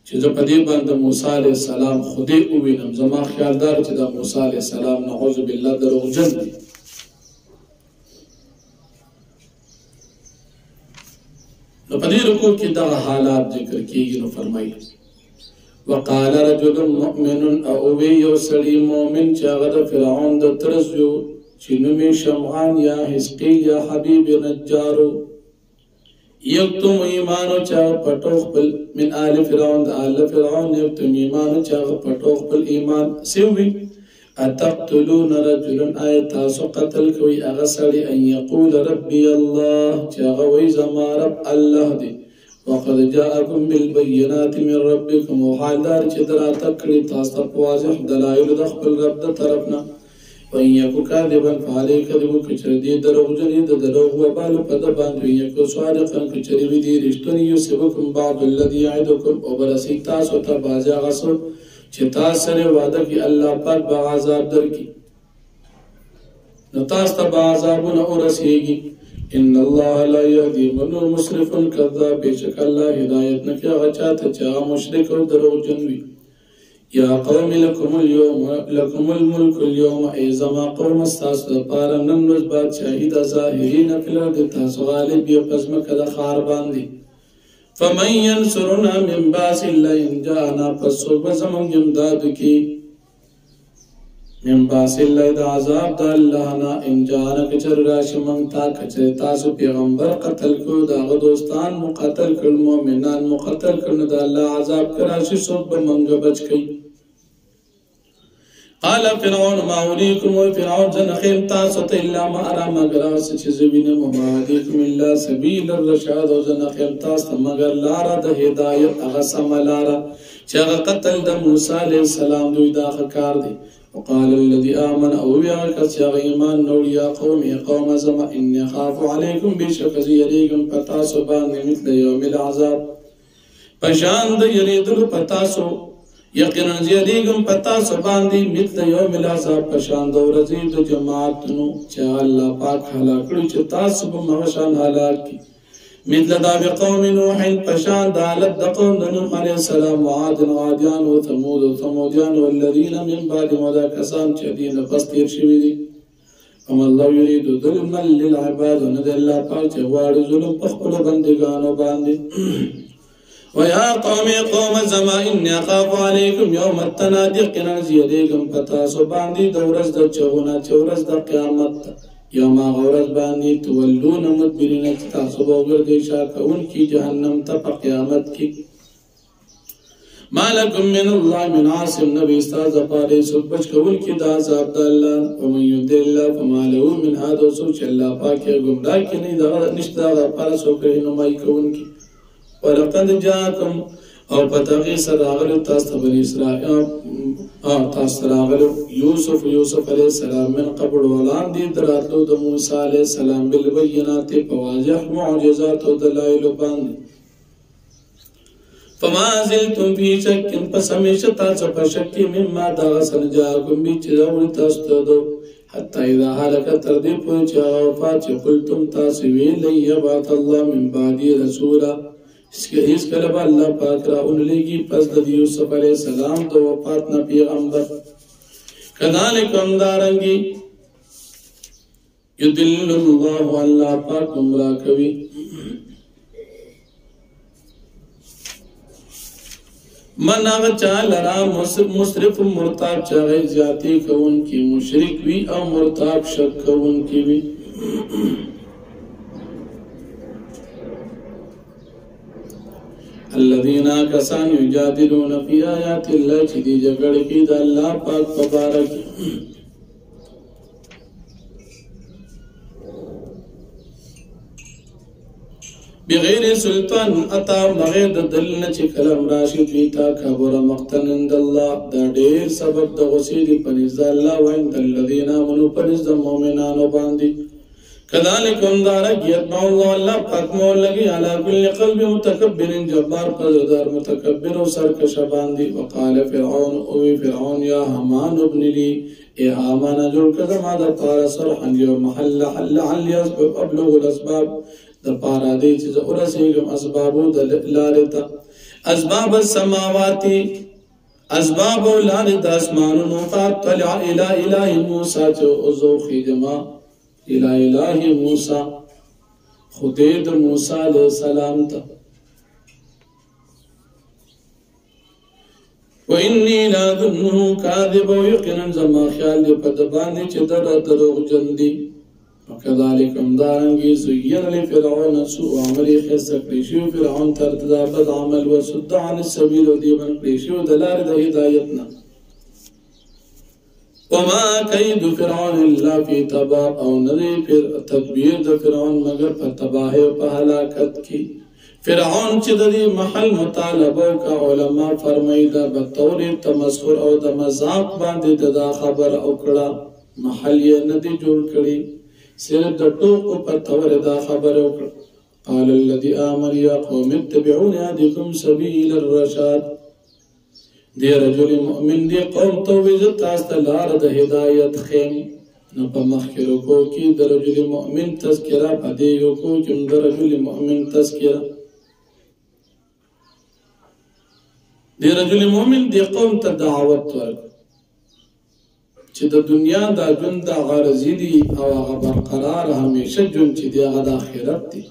چې زه په دې باندې موسی علیه السلام خدای ووینم زما خیال دار چې دا موسی علیه السلام نعوذ بالله دروغجن دی نو په دې رکوع کې دغه حالات ذکر کېږي نو فرمایي وقال رجل مؤمن او وی یو سړی مؤمن چې هغه د فرعون د ترس یو چې نوم یې شمعان یا حزقیل یا حبیب نجارو یکتم ایمانو چې هغه پټو خپل من آل فرعون د آل فرعون یکتم ایمانو چې هغه پټو خپل ایمان سوي اتقتلون رجلا آیت تاسو قتل کوي هغه سړی ان یقول ربي الله چې هغه وایي زما رب الله دی وقد جاءكم بالبينات من ربكم وحالدار چې دراته کړي تاسو په واضح دلایل د خپل رب د طرفنا وان يكو كاذبا فعليه كذبو کچری دی دروغجن د دروغ وبال په د باندې یکو صادقا کچری وی دی رښتونی یوسفکم بعض الذي يعدكم وبرسي تاسو ته باز غسو چې تاسو سره وعده کی الله پاک به عذاب درکې نو تاسو ته عذابونه ورسیږي ان الله لا يهدي من هو مسرف كذاب بشك الله هدايت نکي هغه چاته چې مشرک او دروغجن وي یا قوم لكم الملك اليوم ای زما قوم استاسو لپاره نن ورځ بادشاهي د ظاهرین فی الارض تاسو غالب یې پس مکه د ښار باندې فمن ينصرنا من باس الله ان جاءنا فصوب زمون امداد کی من باس الله د عذاب د الله نه ان جاءنا کچر راشي مونږ تا کچر تاسو پیغمبر قتل کو داغه دوستان مقتل کړ مؤمنان مقتل کړ د الله عذاب کراشي صوب مونږ بچ کی قال فرعون ما أريكم وفرعون زنخيم تاسط إلا ما أرى مگر آسچ زبين وما أهديكم إلا سبيل الرشاد وزنخيم تاسط مگر لارا ده هدايت أغسم لارا چاغ قتل ده موسى عليه السلام دوی داخ کار دی وقال الذي آمن أو يعكس يا إيمان نور يا قوم زما إني خاف عليكم بشكز يريكم پتاسو باندې مثل يوم العذاب پشان ده يريدل پتاسو یقینا زیادیګم پتا سباندی مثل یوم العذاب پشان د ورځې د جماعتونو چې الله پاک هلاکړي چې تاسو به مغشان هلاک کی مثل دا قوم نوح پشان د حالت د قوم نوح علیه السلام وعاد وعادیان و ثمود و ثمودیان والذین من بعد مودا کسان چې دین پس تیر شوي دي اما الله یرید ظلما للعباد ند الله پاک چې غواړي ظلم په خپل بندګانو باندې ويا قوم زما إني أخاف عليكم يوم التناد يقنا زياديكم پتاسو باندې د ورځ د چغونه چې ورځ د قیامت یوم غورز باندې تولون مدبرین تاسو وګرځي شاکون کی جهنم ته په قیامت کې مالکم من الله من عاصم نبی استاذ پاره سبچ کول کی د عذاب د الله او من يضل الله فما له من هذا سوچ الله پاک گمراه کینی دا نشتا پر سو کوي نو مای کون کی ولقد جاءكم او پتغی سراغلو تاسو بنی اسرائیل تاسو راغلو یوسف علیہ السلام من قبل ولاندې دراتلو د موسی علیہ السلام بالبينات فواضح معجزات او دلائل باندې فما زلتم في شك فسمعت تاسو په شک مما دا سنجاكم بچراوي تاسو ته حتى اذا هلك تردي پوچا وفات قلتم تاسو ویل یبعث الله من بعد رسولا اس کلبا اللہ پاک را انلیگی پس د یوسف علیہ السلام دو وفات نا پیغمبر کذالک امدارنگی یدل اللہ اللہ پاک گمراہ کوي من آغا چال را مصرف مرتاب چاگئی زیادی کون کی مشرک وی او مرتاب شک کون کی وی الذين كسان يجادلون في آيات الله چدی جگڑ کی دا اللہ پاک پبارک بغیر سلطان اتا بغیر د دلنا چی کلم راشد بیتا کبر مقتن عند الله دا ډیر سبب د غسید پنځ الله وعند الذين آمنوا پنځ د مؤمنانو باندې كذلك اندارك يطبع الله پاک مور لگی على كل قلب متكبر جبار قدردار متكبر و سرکش باندی وقال فرعون اوی فرعون یا حمان ابن لی اے حمان جوڑ کدم آدھا پارا صرحا یو محل حل علی ابلغ الاسباب دا پارا دی چیز ارسیگم اسبابو دا لارتا اسباب السماوات اسباب لار د اسمانونو فاطلع الى اله موسی چو ازوخی جما الى اله موسی خدای د موسی علیہ السلام ته وإني لأظنه كاذب ويقنا زما خیال دی په باندې چې دا دروغجن دی وكذلك امدارنگی زین لفرعون سوء عملی خیسته کریشیو فرعون ترتدا بد عمل وصد عن السبیل و دیبن کریشیو دلار دا ہدایتنا وما کید فرعون الا فی تباب او ندی پھر تدبیر دا فرعون مگر پر تباہ و پر حلاکت کی فرعون چی دا دی محل مطالبو کا علماء فرمائی دا بطور تمسخر او دا مذاق باندی دا خبر اکڑا محل یہ ندی جوڑ کری صرف دا ٹوکو پر طور دا خبر اکڑ قال الذي آمن یا قوم اتبعون یادکم سبیل الرشاد دی رجل مؤمن دی قوم توبیزت تاستا لار دا ہدایت خیم نپا مخیرو کو کی دا رجل مؤمن تذکرہ پا دیگو کو کم دا رجل مؤمن تذکرہ دی رجل مؤمن دی قوم تا دعوت ورک چې د دنیا دا جون دا غرضی دی او هغه برقرار همیشه جون چې دی هغه د آخرت دی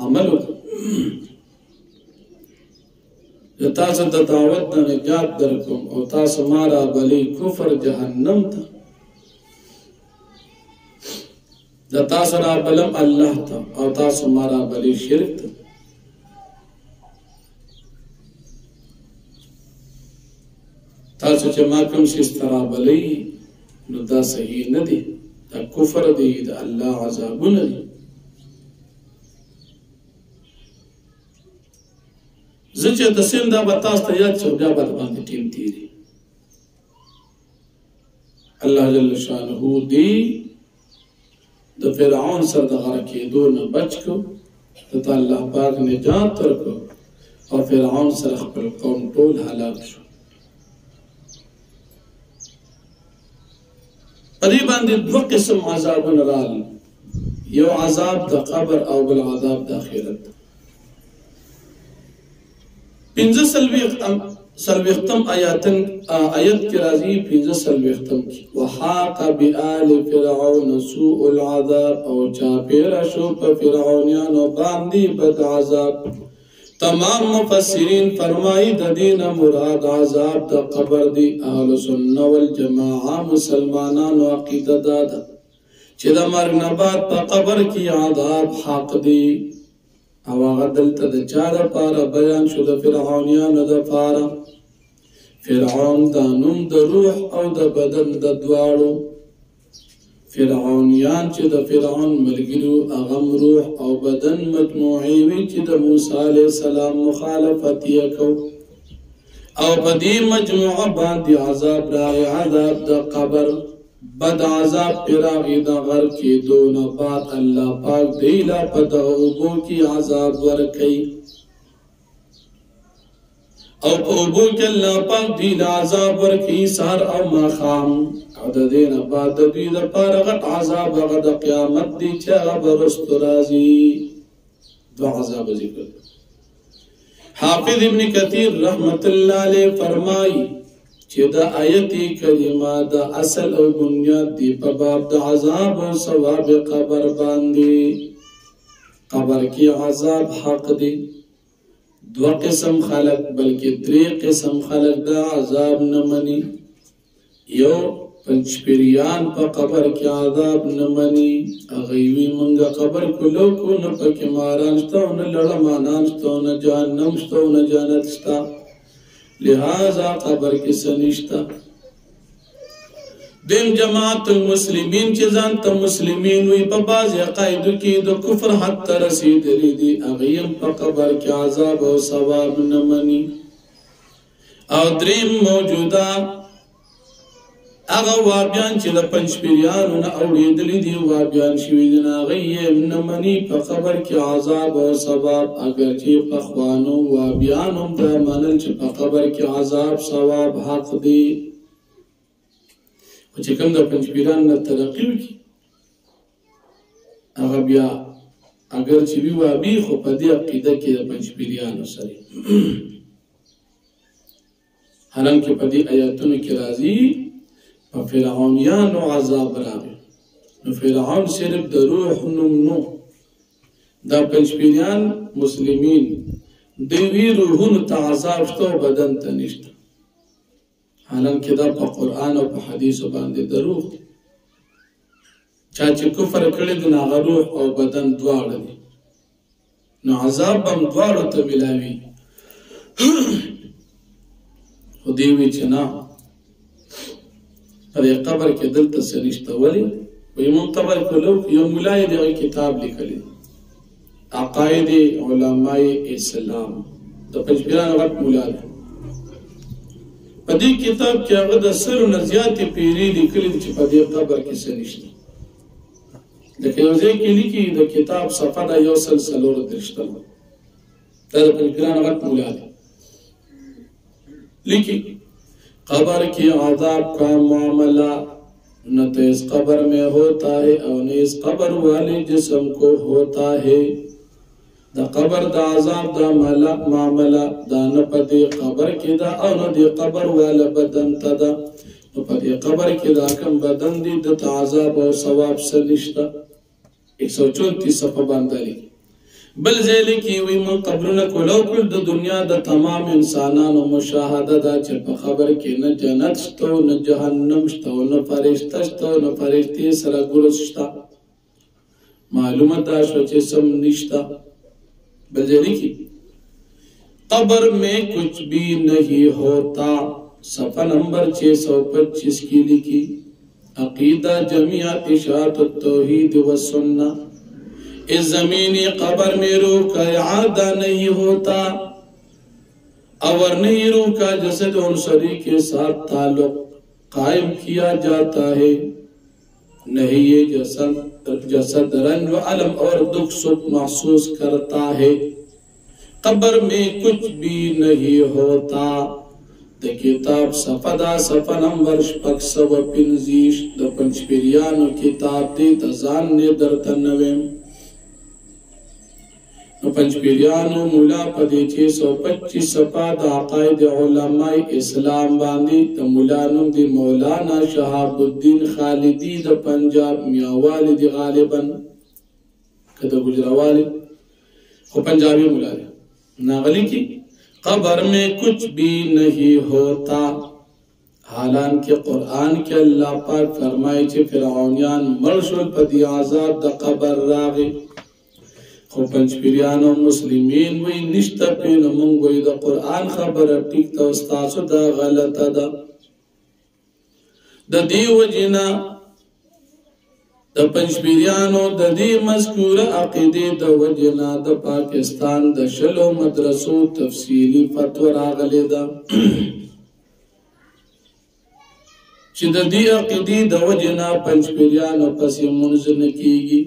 عمل وکړه تاسو د دعوت نه نجات درکوم او تاسو ما را بلی کفر جهنم ته د تاسو را بلم الله ته او تاسو ما را بلی شرک ته تاسو چې ما کوم شي استرابلی نو دا صحیح نه دی دا کفر دی دا الله عذابونه دی زه چې د سیم دا به تاسو ته یاد شو بیا به باندې ټیم تیری الله جل شانه دی د فرعون سره د غره کېدو نه بچ کو ته الله پاک نجات ورکو او فرعون سره خپل قوم ټول هلاک شو پدې باندې دوه قسم عذابونه راغلي یو عذاب د قبر او بل عذاب د آخرت پنځه سلویختم آیت کې راځي پنځه سلویختم کې وحاق بآل فرعون سوء العذاب او چاپیره شو په فرعونیانو باندې بد عذاب تمام مفسرین فرمائی د دین مراد عذاب د قبر دی اهل سنت والجماعه مسلمانانو عقیده دادا چې د مرګ نه بعد په قبر کې عذاب حق دی او هغه دلته د چا لپاره بیان شو د فرعونیانو لپاره فرعون دا نوم د روح او د بدن د دواړو فرعونیان چې د فرعون ملګرو اغم روح او بدن مجموعي وي چې د موسی علیہ السلام مخالفت یې کو او په دې مجموعه باندې عذاب راغی عذاب د قبر بد عذاب راغی د غر کې دونه بعد الله پاک دی لا په دغه اوبو کې عذاب ورکړي او په اوبو کې الله پاک دی لا عذاب ورکړي سحر او ماښام او د دې نه بعد د دوی لپاره غټ عذاب هغه د قیامت دی چې هغه به وروسته راځي دو عذاب ذکر حافظ ابن کثیر رحمت الله علیه فرمایي چې دا آیت کریمه د اصل او بنیاد دی په باب د عذاب او ثواب قبر باندې قبر کې عذاب حق دی دو قسم خلق بلکې درې قسم خلق دا عذاب نه مني یو پنځپیریان په قبر کې عذاب نه مني هغه وی مونږه قبر کولو کو نه پکې ماران شته نه لړمانان شته نه جهنم شته نه جنت شته لہذا قبر کې سنشتا دیم جماعت المسلمین چې ځان ته مسلمین وي په بعض عقاید کې د کفر حد ته رسیدلي دي هغه په قبر کې عذاب او ثواب نه مني او دریم موجوده هغه وابیان چې د پنځپیریانو نه اوریدلي دي وابیان شوي دي هغه یې نه مني په قبر کې عذاب او ثواب اگر چې په خوانو وابیان هم دا منل چې په قبر کې عذاب ثواب حق دی او چې کوم د پنځپیران نه ترقی وکړي هغه بیا اگر چې وی وابي خو په دې عقیده کې د پنځپیریانو سره حالانکه په دې آیاتونو کې راځي په فرعونیانو عذاب راغی نو فرعون صرف د روح نوم نو دا پنځپیریان مسلمین دوی روحونو ته عذاب شته او بدن ته نشته حالانکه دا په قرآن او په حدیثو باندې دروغ چا چې کفر کړی دی هغه روح او بدن دواړه دي نو عذاب هم دواړو ته ملاوي خو دوی وایي چې نه په دې قبر کې دلته څه نشته ولې وایي موږ قبر کې یو ملا یې دغه کتاب لیکلی عقاید علماء اسلام د پنځپیرانو غټ مولا دی په دې کتاب کې هغه د سلو نه زیاتې پیرې لیکلي چې په دې قبر کې څه نشته لکه یو ځای کې لیکي د کتاب صفحه ده 134 دا د پنځپیرانو غټ مولا دی لیکي قبر کی عذاب کا معاملہ نہ تو اس قبر میں ہوتا ہے اور نہ اس قبر والے جسم کو ہوتا ہے دا قبر دا عذاب دا معاملہ دا نہ پدی قبر کی دا اور نہ دی قبر والا بدن تدا نہ پدی قبر کی دا کم بدن دی دا عذاب و ثواب سنشتا 134 صفحه باندې بل ځای کې وي من قبرونه کولو کول د دنیا د تمام انسانانو مشاهده دا چې په خبر کې نه جنت شته نه جهنم شته نه فرشته شته نه فرشتي سره ګورس شته معلومه دا شو چې سم نشته بل ځای کې قبر میں کچھ بھی نہیں ہوتا صفحہ نمبر 625 کی لکھی عقیدہ جمعیت اشاعت التوحید والسنہ اس زمینی قبر میں روح کا اعادہ نہیں ہوتا اور نہیں روح کا جسد عنصری کے ساتھ تعلق قائم کیا جاتا ہے نہیں یہ جسد رنج و علم اور دکھ سکھ محسوس کرتا ہے قبر میں کچھ بھی نہیں ہوتا د کتاب صفحه دا صفحه نمبر 655 د پنځپیریانو کتاب دی د ځان نه درته نویم نو پنځپیریانو مولا په دې 625 صفحه د عقاید علماء اسلام باندې د مولا نوم دی مولانا شهاب الدین خالدی د پنجاب میاوالی دی غالبا کده گجراوالی خو پنجابی مولا دی ناغلی کی قبر میں کچھ بھی نہیں ہوتا حالانکہ قرآن کے اللہ پاک فرمائے چھے فرعونیان مرشل پا دی عذاب دا قبر راغی خو پنځپیریانو مسلمین وی نشتا پین منگوی دا قرآن خبر ٹک تا استاسو دا غلطا دا دا دی وجنا دا پنځپیریانو د دې مذکوره عقیده د وجنا د پاکستان د شلو مدرسو تفصیلی فتوا راغلی ده چې د دې عقیده د وجنا پنځپیریانو پسې منځ نه کیږي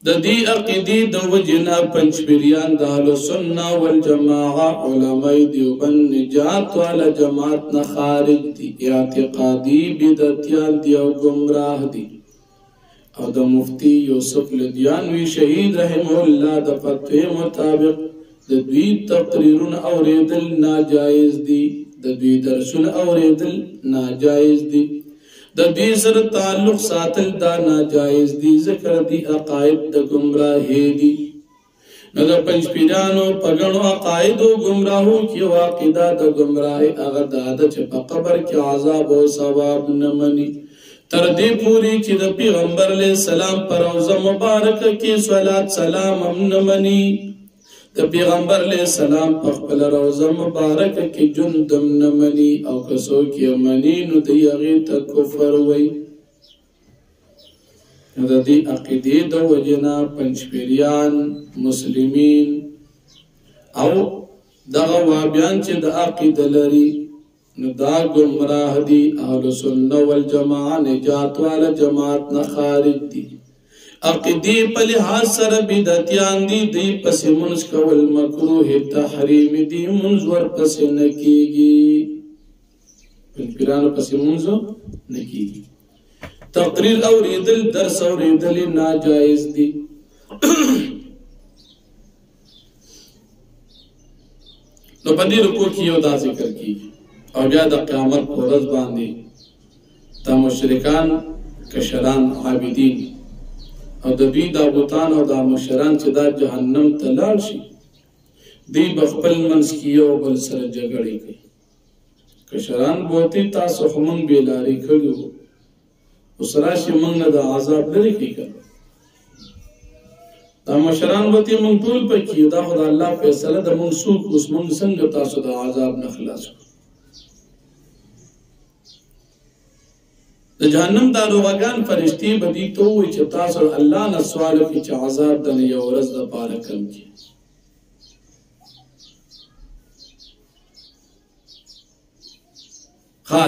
د دې عقیده د وجنا پنځپیریان د اهل سنت والجماعه علماء دیوبند نجات والا جماعت نه خارج دي اعتقادي بدعتيان دي او گمراه دي او د مفتی یوسف لدیانوی شهید رحمه الله د فتوی مطابق د دوی تقریرونه اوریدل ناجایز دي د دوی درسونه اوریدل ناجایز دي د دې سره تعلق ساتل دا ناجایز دي ذکر دي عقاید د گمراهی دي نو د پنځپیرانو په ګڼو عقاید او گمراهو کې عقیده د گمراهی هغه د چې په قبر کې عذاب او ثواب نه مني تر دې پوری چې د پیغمبر علیه السلام پر روزه مبارکه کې صلوات سلام هم نه مني د پیغمبر علیہ السلام په خپل روزه مبارکه کې جندم نه مني او که څوک یې مني نو د هغې ته کفر وایي نو د دې عقیدې د وجې نه پنځپیریان مسلمین او دغه وهابیان چې د عقیده لري نو دا ګمراه دي اهل سنت والجماعه نجات والا جماعت نه خارج دي عقیدی په لحاظ سره بدعتیان دي دی پس منځ کول مکروه تحریم دي منځ ور پس نه کیږي پنځپیرانو پس منځ نه کیږي تقریر اوریدل درس اوریدل ناجائز دی نو پدې رکوع کې یو دا ذکر کیږي او بیا د قیامت په ورځ باندې دا مشرکان کشران عابدین او د دوی دا بوتان او دا مشران چې دا جهنم ته لاړ شي دوی به خپل منځ کې یو بل سره جګړې کوي کشران بوتي تاسو خو موږ بېلارې کړي وو اوس راشي موږ نه د عذاب لرې کوي دا مشران بوتي موږ ټول پکې دا خو د الله فیصله د موږ څوک اوس موږ څنګه تاسو د عذاب نه خلاص کړو د جهنم داروغان فرشتي به دې ته ووایي چې تاسو الله نه سوال وکړئ چې عذاب د یو ورځ دپاره کم کړي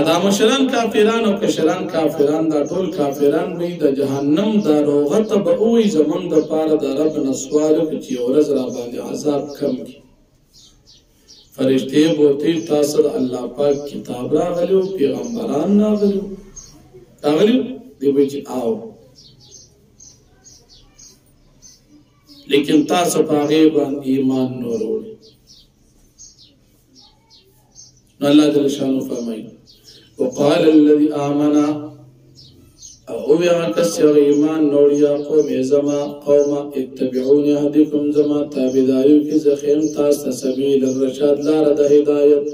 دا مشران کافران او کشران کافران دا ټول کافران وي د جهنم داروغه ته به ووایي زموږ دپاره د رب نه سوال وکړئ چې یو ورځ را باندې عذاب کم کړي فرشتې به ورته تاسو د الله پاک کتاب راغلی و پیغمبران راغلي راغلی دی به چې آو لیکن تاسو په هغې باندې ایمان نه وروړئ نو الله جل شانه فرمایي وقال الذي آمن او بیا کس چې ایمان نوړ یا قوم زما قومه اتبعوني اهدکم زما تابعداریو کې زه ښیم تاسو ته سبیل الرشاد لاره د هدایت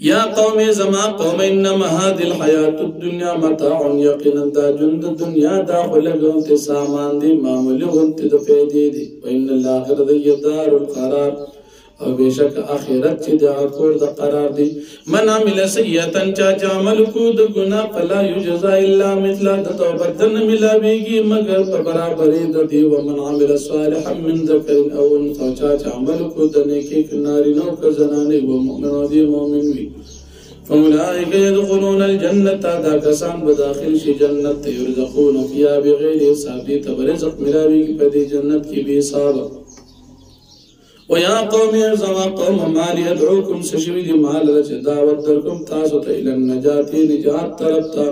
یا قوم زما قوم انما هذه الحیات الدنیا متاع یقینا دا ژوند د دنیا دا خو لږ غونتې سامان دی معمولي غونتې د پیدې دی وان الاخرة هي دار القرار او بشک اخرت چې د کور د قرار دی من عمل سیئه چا عمل کو د ګناه فلا یجزا الا مثل د توبه نه ملاویږي مگر په برابرې د دی ومن عمل صالحا من ذکر او انثى چا عمل کو د نیکی کناری نو ک زنانه و مؤمن او دی مؤمن وي فاولئک يدخلون الجنه دا کسان به داخل شي جنت يرزقون فيها بغیر حساب تبرزق ملاویږي په دې جنت کې به حساب ويا قوم زما قوم ما يدعوكم سشوي دي مال لچ دعوت دركم تاسو ته الى النجات نجات طرفتا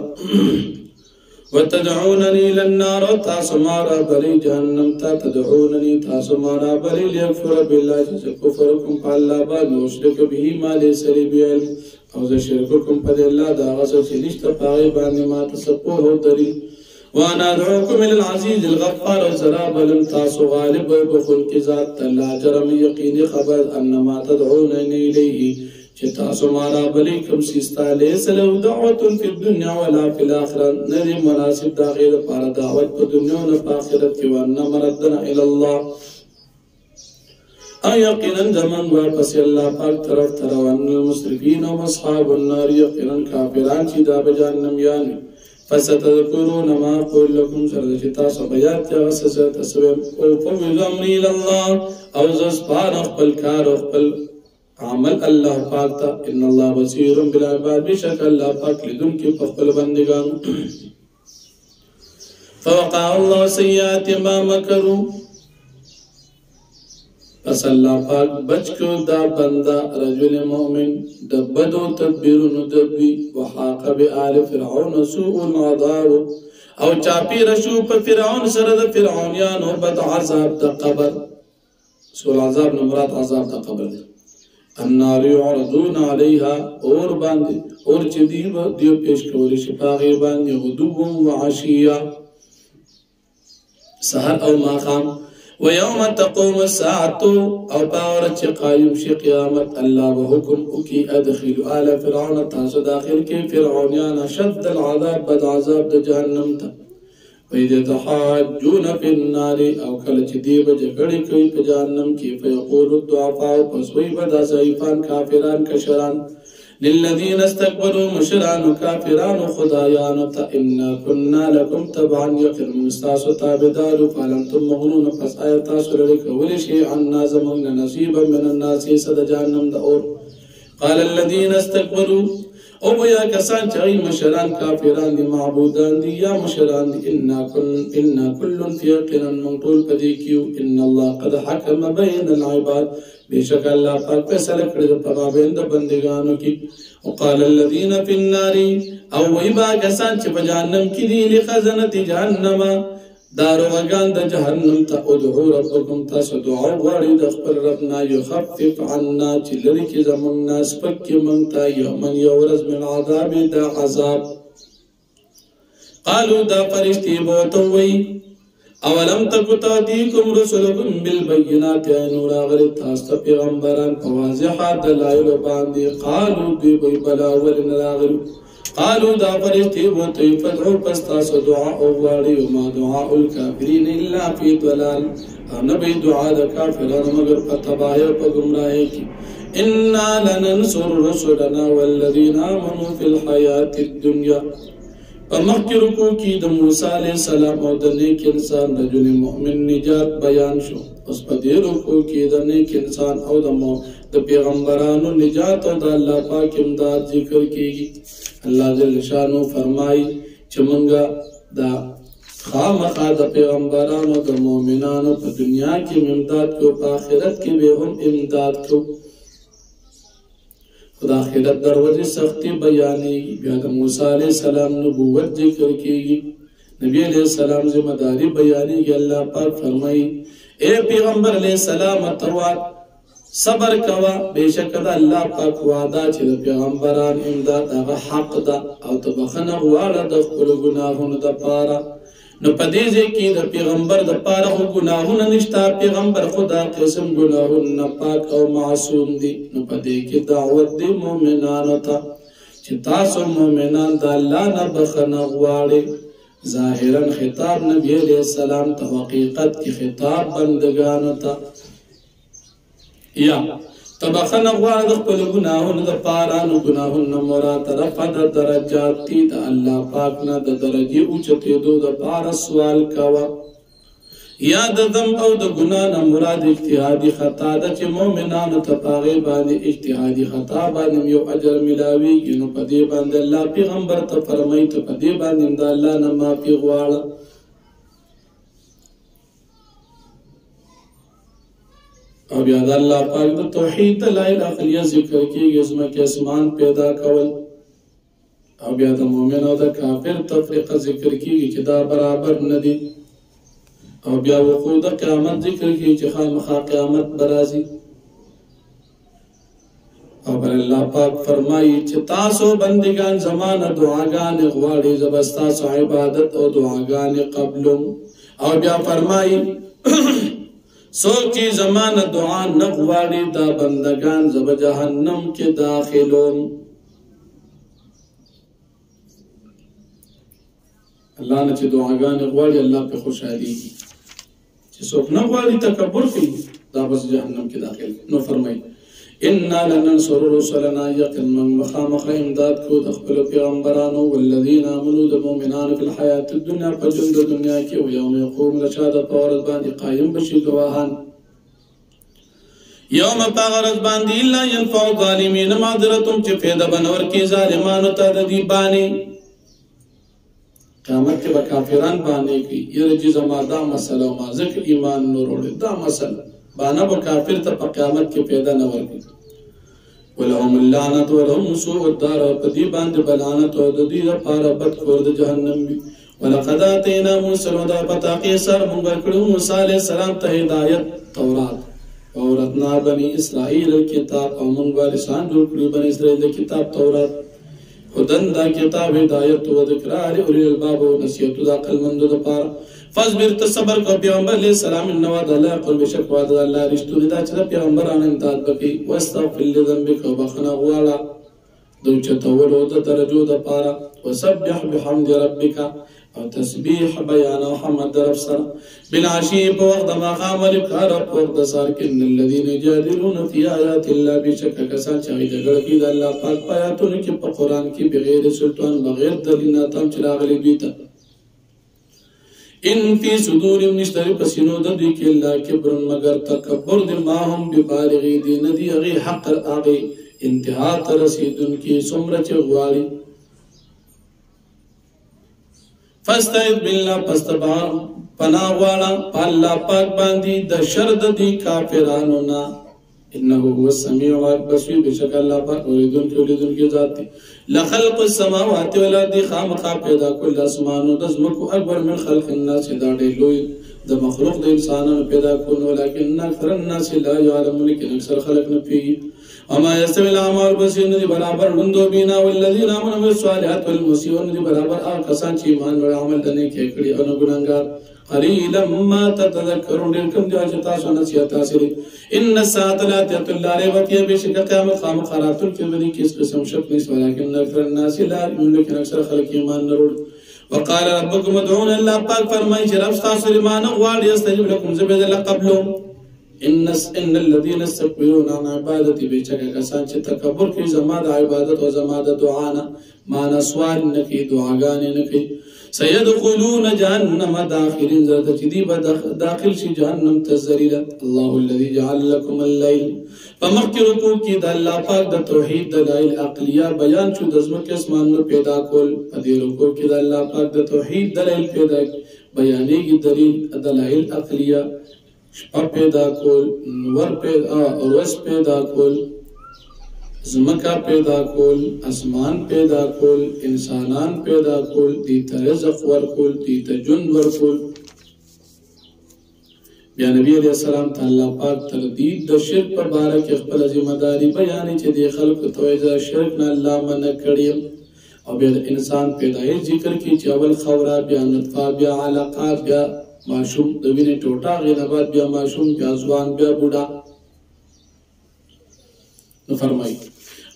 وتدعونني الى النار تاسو مارا بلي جهنم تا تدعونني تاسو مارا بلي ليغفر بالله كفركم الله بعد مشرك به ما ليس لي بعلم او شرككم قد الله دا غسل نشته پاغي باندې ما تسپو دري وانا ادعوكم الى العزيز الغفار وسراب لم تاسو غالب بخلق ذات لا جرم يقين خبر انما تدعونني اليه چې تاسو مارا بلیکم سیستا ليس له دعوه في الدنيا ولا في الاخره ندي مناسب دا غیر پر دعوت په دنیا او په آخرت کې ورنه مردنا الى الله يقينا زمن واپس الله پاک طرف تروان المسرفين واصحاب النار يقينا كافران چې دا به جهنم یاني فستذكرون ما اقول لكم سرجتا صبيات يا وسسه تسوم او فوض امري الى الله او زسبان خپل کار خپل عمل الله پاک ته ان الله بصير بالعباد بشكل الله پاک لدن کې خپل بندگان فوقع الله سيئات ما مكروا پس الله پاک بچ کو دا بندا رجل مؤمن دبدو تدبیر ندبی وحاق بآل فرعون سوء العذاب او چاپی رشو په فرعون سره د فرعونیانو بد عذاب د قبر سوء العذاب نمرات عذاب د قبر النار يعرضون عليها اور باندې اور چې دیو پیش کولی شي پاغي باندې غدو وعشیا سحر او ماقام ويوم تقوم الساعة او باورت قائم شي قيامت الله وحكم اكي ادخل آل فرعون تاسو داخل كي فرعونيان شد العذاب بد عذاب د جهنم تا وإذا تحاجون في النار او کل چې دی به جګړې کوي په جهنم کې فيقول الضعفاء پسوي بدا ضعیفان کافران کشران للذين استكبروا مشران كافران خدایان تا انا كنا لكم تبعا يقر مستاسو تابدار فلنتم مغنون پس آیتا سرر کولی شي عنا زمن نصيبا من الناس صد جهنم دا اور قال الذين استكبروا او بیا کسان چای مشران کافران دی معبودان دی یا مشران دی انا كل في يقنا منطول پدی کیو ان الله قد حكم بين العباد بشک الله پاک فیصله کړی په مابین د بندگانو کې وقال الذين في النار او ویبا کسان چې په جهنم کې دي لخزنه جهنم داروغان د جهنم ته ادعوا ربکم تاسو دعا غواړئ د خپل رب نه یخفف عنا چې لرې کړي زموږ نه سپک کړي موږ ته یومن یو ورځ من عذاب د عذاب قالوا دا فرشتي بوته وی اولم تکو تاتیکم رسولکم بالبینات اینو راغلی تاستا پیغمبران فواضحات دلائل باندې قالوا دی بی بلاولن راغلو قالوا دا فرشتی بوتوی فدعو پستاسو دعا اغواری وما دعاء الكافرین الا فی ضلال نبی دعا دا کافران مگر پتباہی و پگمراہی کی انا لننصر رسولنا والذین آمنوا فی الحیات الدنیا فمخی رکو کی دا موسیٰ علیہ السلام او دا نیک انسان رجل مؤمن نجات بیان شو اس پا دی رکو کی دا نیک انسان او دا پیغمبرانو نجات او دا اللہ پاک امداد ذکر کی گی اللہ جل شانو فرمائی چمنگا دا خامخا دا پیغمبرانو دا مومنانو پا دنیا کی امداد کو پا آخرت کی بے ہم امداد کو خدا آخرت دروازے سختی بیانی گی بیاد موسیٰ علیہ السلام نبوت ذکر کی گی نبی علیہ السلام ذمہ داری بیانی گی اللہ پاک فرمائی اے پیغمبر علیہ السلام اتوات صبر کوا بے شک دا اللہ پاک وعدا چی دا پیغمبران امداد آغا حق دا او تبخن غوالا دا خپل گناہون دا پارا نو پدیزے کی دا پیغمبر دا پارا خو گناہون نشتا پیغمبر خدا قسم گناہون پاک او معصوم دی نو پدے کی دعوت دی مومنانو تا چی تاسو مومنان دا اللہ نبخن غوالے ظاہراً خطاب نبی علیہ السلام تا حقیقت کی خطاب بندگانو تا یا تبخن غوار دا خپل گناہون دا پارانو گناہون مراد رفع دا درجات تی دا اللہ پاکنا دا درجی اوچتے دو دا پارا سوال کوا یا دا ذنب او دا گناہنا مراد اجتحادی خطا دا چی مومنانو تپاغی باندی اجتحادی خطا باندیم یو اجر ملاوی گنو پا دی باندی اللہ پیغمبر تا فرمائی تا پا دی باندیم دا اللہ نما پی غوارا اب یاد اللہ پاک دا توحید دلائل عقلیہ ذکر کی گزمہ کے اسمان پیدا کول اب یاد مومن او دا کافر تفریق ذکر کی چی دا برابر ندی اب یا وقوع دا قیامت ذکر کی چی خامخا قیامت برازی اب اللہ پاک فرمائی چی تاسو بندگان زمان دعاگان غواری زبستاسو عبادت او دعاگان قبلم اب یا فرمائی سوچی زمان دعا نغواری دا بندگان زب جہنم کے داخلون اللہ نے چی دعاگان غواری اللہ پہ خوشحالی کی چی سوک نغواری تکبر کی دا بس جہنم کے داخل نو فرمائی اِنَّا لَنَنْصُرُ رُسُلَنَا یقن من مخامخ امداد کو دخبل پیغمبرانو والذین آمنوا دا مومنان فی الحیات الدنیا پجند دنیا کی ویوم یقوم رشاد پاورد باندی قائم بشی گواہان یوم پاورد باندی اللہ ینفع ظالمین معذرتم چی فیدہ بنور کی ظالمانو تا دی بانی قیامت کے بکافران بانے کی یہ رجی زمان دا مسئلہ وما ذکر ایمان نروڑی دا مسئلہ بانا بکافر تا پا قیامت کے پیدا نور کی وَلَهُمُ اللَّعْنَةُ وَلَهُمُ سُوءُ الدَّارَ وَقَدِي باند بلانت وَدَدِي دا پارا بد خورد جہنم بھی وَلَقَدْ آتَيْنَا مُوسَى الْهُدَى پتاقی سر منبرکڑو موسیٰ علیہ السلام تا ہدایت تورات وَأَوْرَثْنَا بنی اسرائیل الکتاب او منبرسان دلکڑو بنی اسرائیل کتاب تورات خدن دا کتاب ہدایت و ذکرار اولی الباب و نصیحت دا قلمند دا پارا فاصبر تصبر کو پیغمبر علیہ السلام انہو دا اللہ قرب شک وعد اللہ رشتو دا چلا پیغمبر آن امداد بکی واستغفر لذنبک و بخنا غوالا دو چتولو دا درجو دا پارا وسبح بحمد ربکا او تسبیح بیانا و حمد در افسر بالعشی پا وقت مقام ولکارا پا وقت سارکن الذین جادلون فی آیات اللہ بشک کسان چاہی جگڑ کی دا اللہ پاک پایاتون کی پا قرآن کی بغیر سلطان بغیر دلینا تام چراغلی بیتا ان فی صدور نشتری پسینو دا دی کہ اللہ کبرن مگر تکبر دی ماہم ببالغی دی ندی اغی حق اغی انتہا ترسید ان کی سمرچ غواری فاستعید باللہ پستبان پناہ والا پا اللہ پاک باندی دا شرد دی کافرانونا انه هو السميع البصير بشک اللہ پاک اوریدن کی ذات دی لخلق السماوات والارض خامخا پیدا کول اسمانو دزمکو اکبر من خلق الناس دا لوی د مخلوق د انسانانو پیدا کول ولکن اکثر الناس لا يعلمون لیکن اکثر خلق نه پی اما يستوي الاعمى والبصير ندی برابر لندو بینا والذین آمنوا بالصالحات والمسيء ندی برابر هغه کسان چې ایمان او عمل دنه کې کړی او ګناګار قليلا ما تتذكرون لكم دي اجتاس ونسيات حاصل ان الساعه لا تطلع ريبت بشك قيامت خام خرات الكبري كيس قسم شك نس ولكن اكثر الناس لا يؤمنون اكثر خلق ایمان نرول وقال ربكم ادعون الله پاک فرمای چې رب تاسو ایمان غواړي استجب لكم زبد الله قبلهم ان الذين استكبرون عن عبادتي بشك کسان چې تکبر کوي زما د عبادت او زما د دعا نه معنا سوال نه کوي دعاګانې نه کوي سيدخلون جهنم داخلين زرد جديد داخل شي جهنم تزريلا الله الذي جعل لكم الليل فمخکرکو کی د الله پاک د توحید دلائل عقلیه بیان شو د زمکه اسمانو پیدا کول پدیرکو کی د الله پاک د توحید دلائل پیدا بیانېږي دلائل عقلیه شپه پیدا کول ور پیدا ورځ پیدا کول زمکا پیدا کول اسمان پیدا کول انسانان پیدا کول دیتا رزق ورکول دیتا جن ورکول بیا نبی علیہ السلام تا اللہ پاک تردید دا شرک پر بارک اخبر ذمہ داری بیانی چی دی خلق توجہ شرک نا اللہ منع کریم اور بیا انسان پیدایش ذکر کی چی اول خورا بیا نطفہ بیا علاقہ بیا معشوم دوین ٹوٹا غینبات بیا معشوم بیا زوان بیا بوڑا فرمائی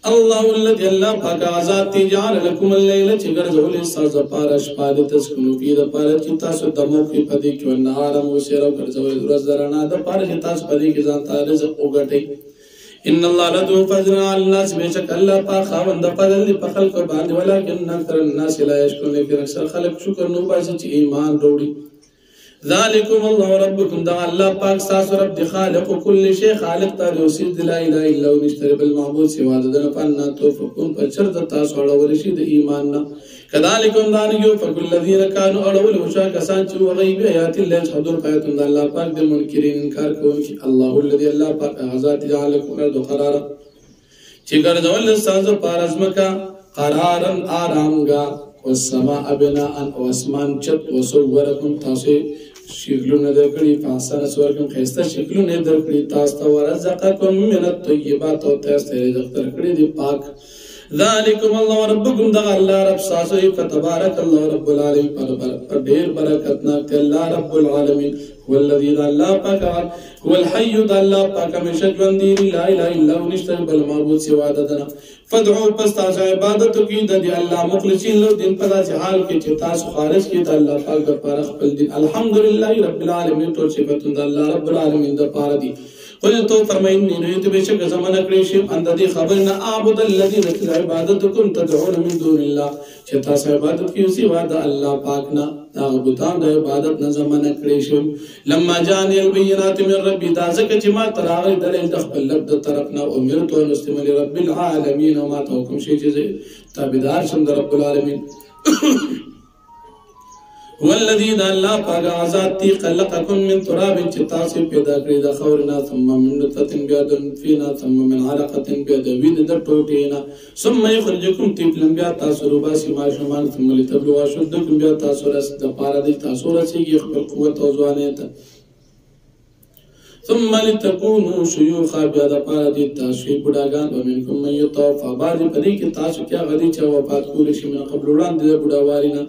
الله الذي الله پاک آزاد تی جعل لكم الليل چگر زول استاز پارش پاد تسکنو پی د پار چې تاسو دمو کې پدې کې ونهار مو سره کر زول ورځ درنا د پار چې تاسو پدې کې ځان ته رزق وګټي ان الله لذو فضل على الناس بشک الله پاک خوند فضل په خلق باندې ولکن اکثر الناس لا يشكرون لیکن اکثر خلق شکر نو باسي چې ایمان وروړي ذالکم الله ربکم دا الله پاک تاسو رب دی خالق کل شی خالق تعالی اوسید لا اله الا هو نشتر بالمعبود سوا دنا فنا توفقون پچر د تاسو اړول شي د ایمان نه کذالکم دانیو فکل الذین کانوا اړول وشا کسان چې غیب آیات الله حضور پایت الله پاک د منکرین انکار کوي الله الذي الله پاک آزاد جعلکم الارض قرارا چې ګرځول تاسو پارزمکا قرارن آرامگاه والسماء بناء واسمان چت وصورکم تاسو شکلونه درکړي فاصله سورکم خسته شکلونه درکړي تاسو ته ورزقکم من الطيبات او تاسو ته رزق درکړي دی پاک ذالکم الله ربکم دا الله رب تاسو فتبارک الله رب العالمین پر ډیر برکتنا الله رب العالمین هو الذي الله پاک هو الحي الله پاک همیشه ژوند دی لا اله الا هو نشته بل معبود سوا دنا فدعو پس تاسو عبادت کی د الله مخلصین له دین په داسې حال کې چې تاسو خارج کی د الله پاک د پاره خپل دین الحمدلله رب العالمین ټول صفات د الله رب العالمین د پاره دي قل تو فرماین نه ته بشک زمانہ کړی شي اند دې خبر نه اعبد الذين عبادتكم تدعون من دون الله چې تاسو عبادت کی سی وا د الله پاک نه تعبدان د عبادت نه زمانہ کړی شي لما جان البينات من ربي دا ځکه چې ما تراغ دلیل د خپل رب د طرف نه امرت ان استم لرب العالمین وما توکم شي چې تابعدار شم د رب العالمین هو الذي ذا الله پاک آزاد تی خلقکم من تراب چې تاسو پیدا کړی د خورنا ثم من نطفه بیا د فینا ثم من علقه بیا د وین د ټوټینا ثم يخرجكم طفلا بیا تاسو روباسي ماشومان ثم لتبلغوا اشدكم بیا تاسو رس د پاره د تاسو رسیږي خپل قوت او ځوانیت ثم لتكونوا شيوخا بیا د پاره د تاسو بډاګان ومنکم من يتوفى بعد پدې کې تاسو کیا غدي چې وفات کول شي من قبل وړاندې د بډاوارینا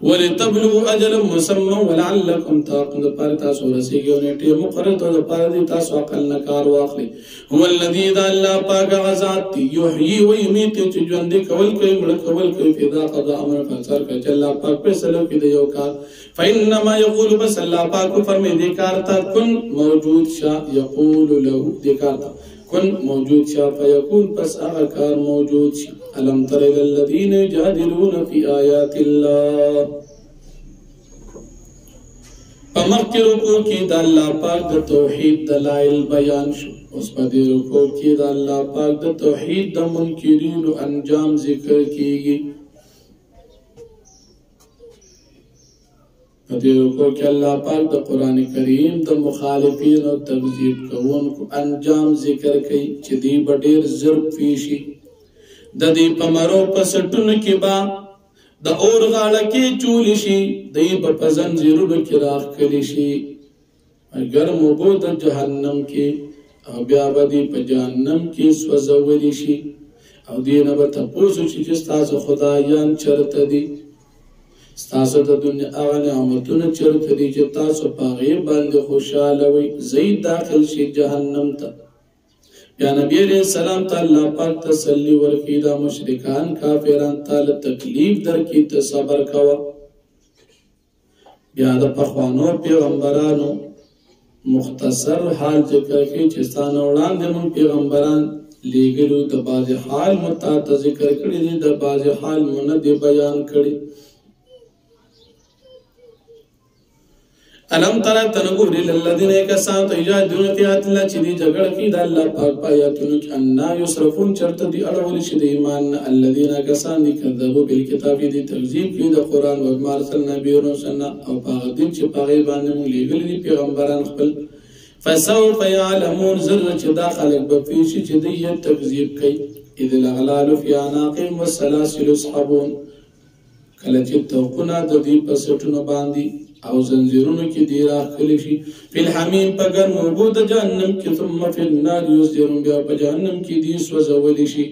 ولتبلغوا اجلا مسمى ولعلكم تعقلون د پاره تاسو رسیږي او نیټه مقرره ته د پاره د تاسو عقل نه کار واخلي هو الذي ذا الله پاک غزاد يحيي ويميت چې ژوند کول کوي مړ کول کوي پیدا قضا امر فسر کوي چې الله پاک په سلو کې د یو کار فانما يقول بس الله پاک فرمای دې کار ته کن موجود شا يقول له دې کار ته کن موجود شا فيكون پس هغه کار موجود شي الم تر الذين يجادلون في آيات الله فمخکې رکوع کې د الله پاک د توحید دلایل بیان شو اوس په دې رکوع کې د الله پاک د توحید د منکرینو انجام ذکر کیږي دې رکوع کې الله پاک د قرآن کریم د مخالفین او تکذیب کوونکو انجام ذکر کوي چې دی به ډېر زر پیشي د دې په مرو په سټونو کې به د اور غاړه کې چولی شي دی به په زنځیرونو کې راښکلي شي ګرم اوبو د جهنم کې او بیا به دی په جهنم کې سوځولی شي او دې نه به تپوس وشي چې ستاسو خدایان چېرته دي ستاسو د دنیا هغه نعمتونه چېرته دي چې تاسو په هغې باندې خوشحاله وئ ځئ داخل شي جهنم ته بیا نبی علیہ السلام ته الله پاک تسلی ورکړي دا مشرکان کافران تاله تکلیف درکړي ته صبر کوه بیا د پخوانو پیغمبرانو مختصر حال ذکر کوي چې ستا نه وړاندې مونږ پیغمبران لیږلو د بعضې حال مو تا ته ذکر کړي دي د بعضې حال مو نه دي بیان کړي الم تر تنګوري للذین کسان ته یجادلون فی آیات الله چې دي جګړه کوي د الله پاک په آیاتونو کې انا یصرفون چرته دي اړول شي د ایمان الذین کسان دي کذبوا بالکتاب دي تکذیب کوي د قرآن او ما ارسلنا به رسلنا او هغه دین چې په هغې باندې موږ لېږلي دي پیغمبران خپل فسوف يعلمون زر چې دا خلک به پوه شي چې دوی یې تکذیب کوي اذ الاغلال فی اعناقهم والسلاسل یسحبون کله چې توقونه د دوی په سټونو باندې او زنجیرونو کې دی راښکلي شي فی الحمیم په ګرمو اوبو د جهنم کې ثم فی النار یسجرون بیا په جهنم کې دی سوځولی شي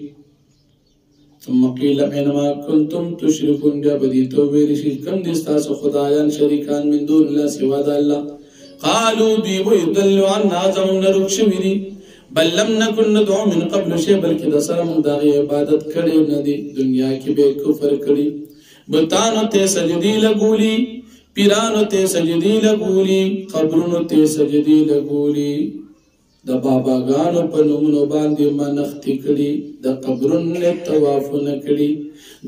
ثم قیل اینما کنتم تشرکون بیا به دې ته وویل شي کوم دي ستاسو خدایان شریکان من دون الله سوا د الله قالوا دوی وایي ضلوا عنا زموږ نه روک شوي دي بل لم نکن ندعو من قبل شی بلکې د سره موږ د هغې عبادت کړی نه دی دنیا کې به کفر کړي بتانو ته سجدې لګولي پیرانو ته سجدی لګولي قبرونو ته سجدی لګولي د باباګانو په نومونو باندې منښتې کړي د قبرونو طوافونه کړي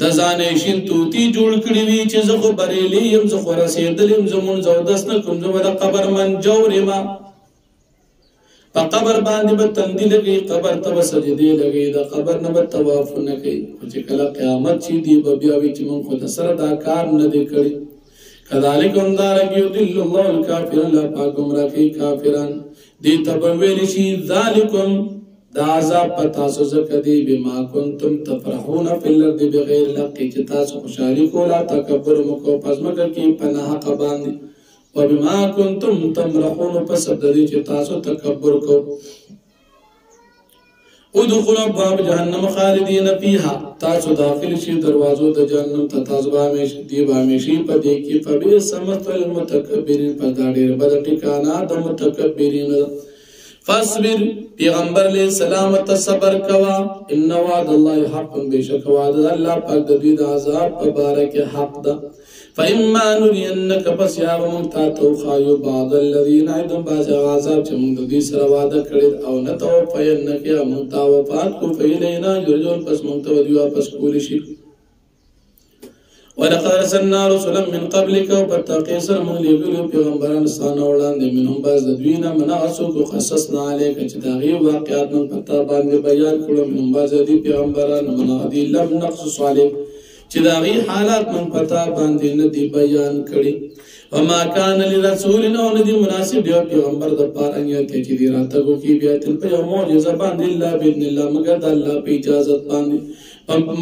د ځانې شین توتي جوړ کړي وي چې زه خو بریلی یم زه خو رسېدلی یم زه مونځ اودس نه کوم زه به د قبر منجور یمه په قبر باندې به تندي لګوي قبر ته به سجدې لګوي د قبر نه به طوافونه کوي خو چې کله قیامت شي دی به بیا وي چې مونږ خو د سره دا کار نه دی کړی كذلك اندارك يضل الله الكافر الله پاک گمراه کوي کافران دې ته به ویل شي ذلکم دا عذاب په تاسو ځکه دی بما کنتم تفرحون فی الارض بغیر الحق چې تاسو خوشحالي کوله تکبر مو کو په ځمکه کې په ناحقه باندې وبما کنتم تمرحون په سبب دې چې تاسو تکبر کو ادخلوا ابواب جهنم خالدین فیها تاسو داخل شي دروازو د جهنم ته تاسو به همیشه دی به همیشه په دې کې فبئس مثوى المتکبرین په دا ډېر بد ټکانه د متکبرین فاصبر پیغمبر علیہ السلام ته صبر کوا ان وعد الله حق بشک وعد الله پاک د دې د عذاب په باره کې حق ده فإما نرينك پس یا موږ تا ته وښایو بعض الذین عدم بعض عذاب چې موږ د دې سره وعده کړی او نه توفینک یا موږ تا وفات کو فیلینا یرجون پس موږ ته ودی واپس کولی شي ولقد ارسلنا رسلا من قبلك وبتقي سر موږ لېږلي پیغمبران ستانه وړاندې منهم بعض د دوی نه منعسوک قصصنا علیک چې د هغې واقعات موږ په تا باندې بیان کړو منهم بعض د پیغمبران منعدي لم نقصص علیک چې د هغې حالات موږ په تا باندې نه دي بیان کړي وما كان لرسول او نه دي مناسب یو پیغمبر د پاره یې چې دې راتګ وکړي بیا تل په یو معجزه باندې الله باذن الله مګر د الله په اجازت باندې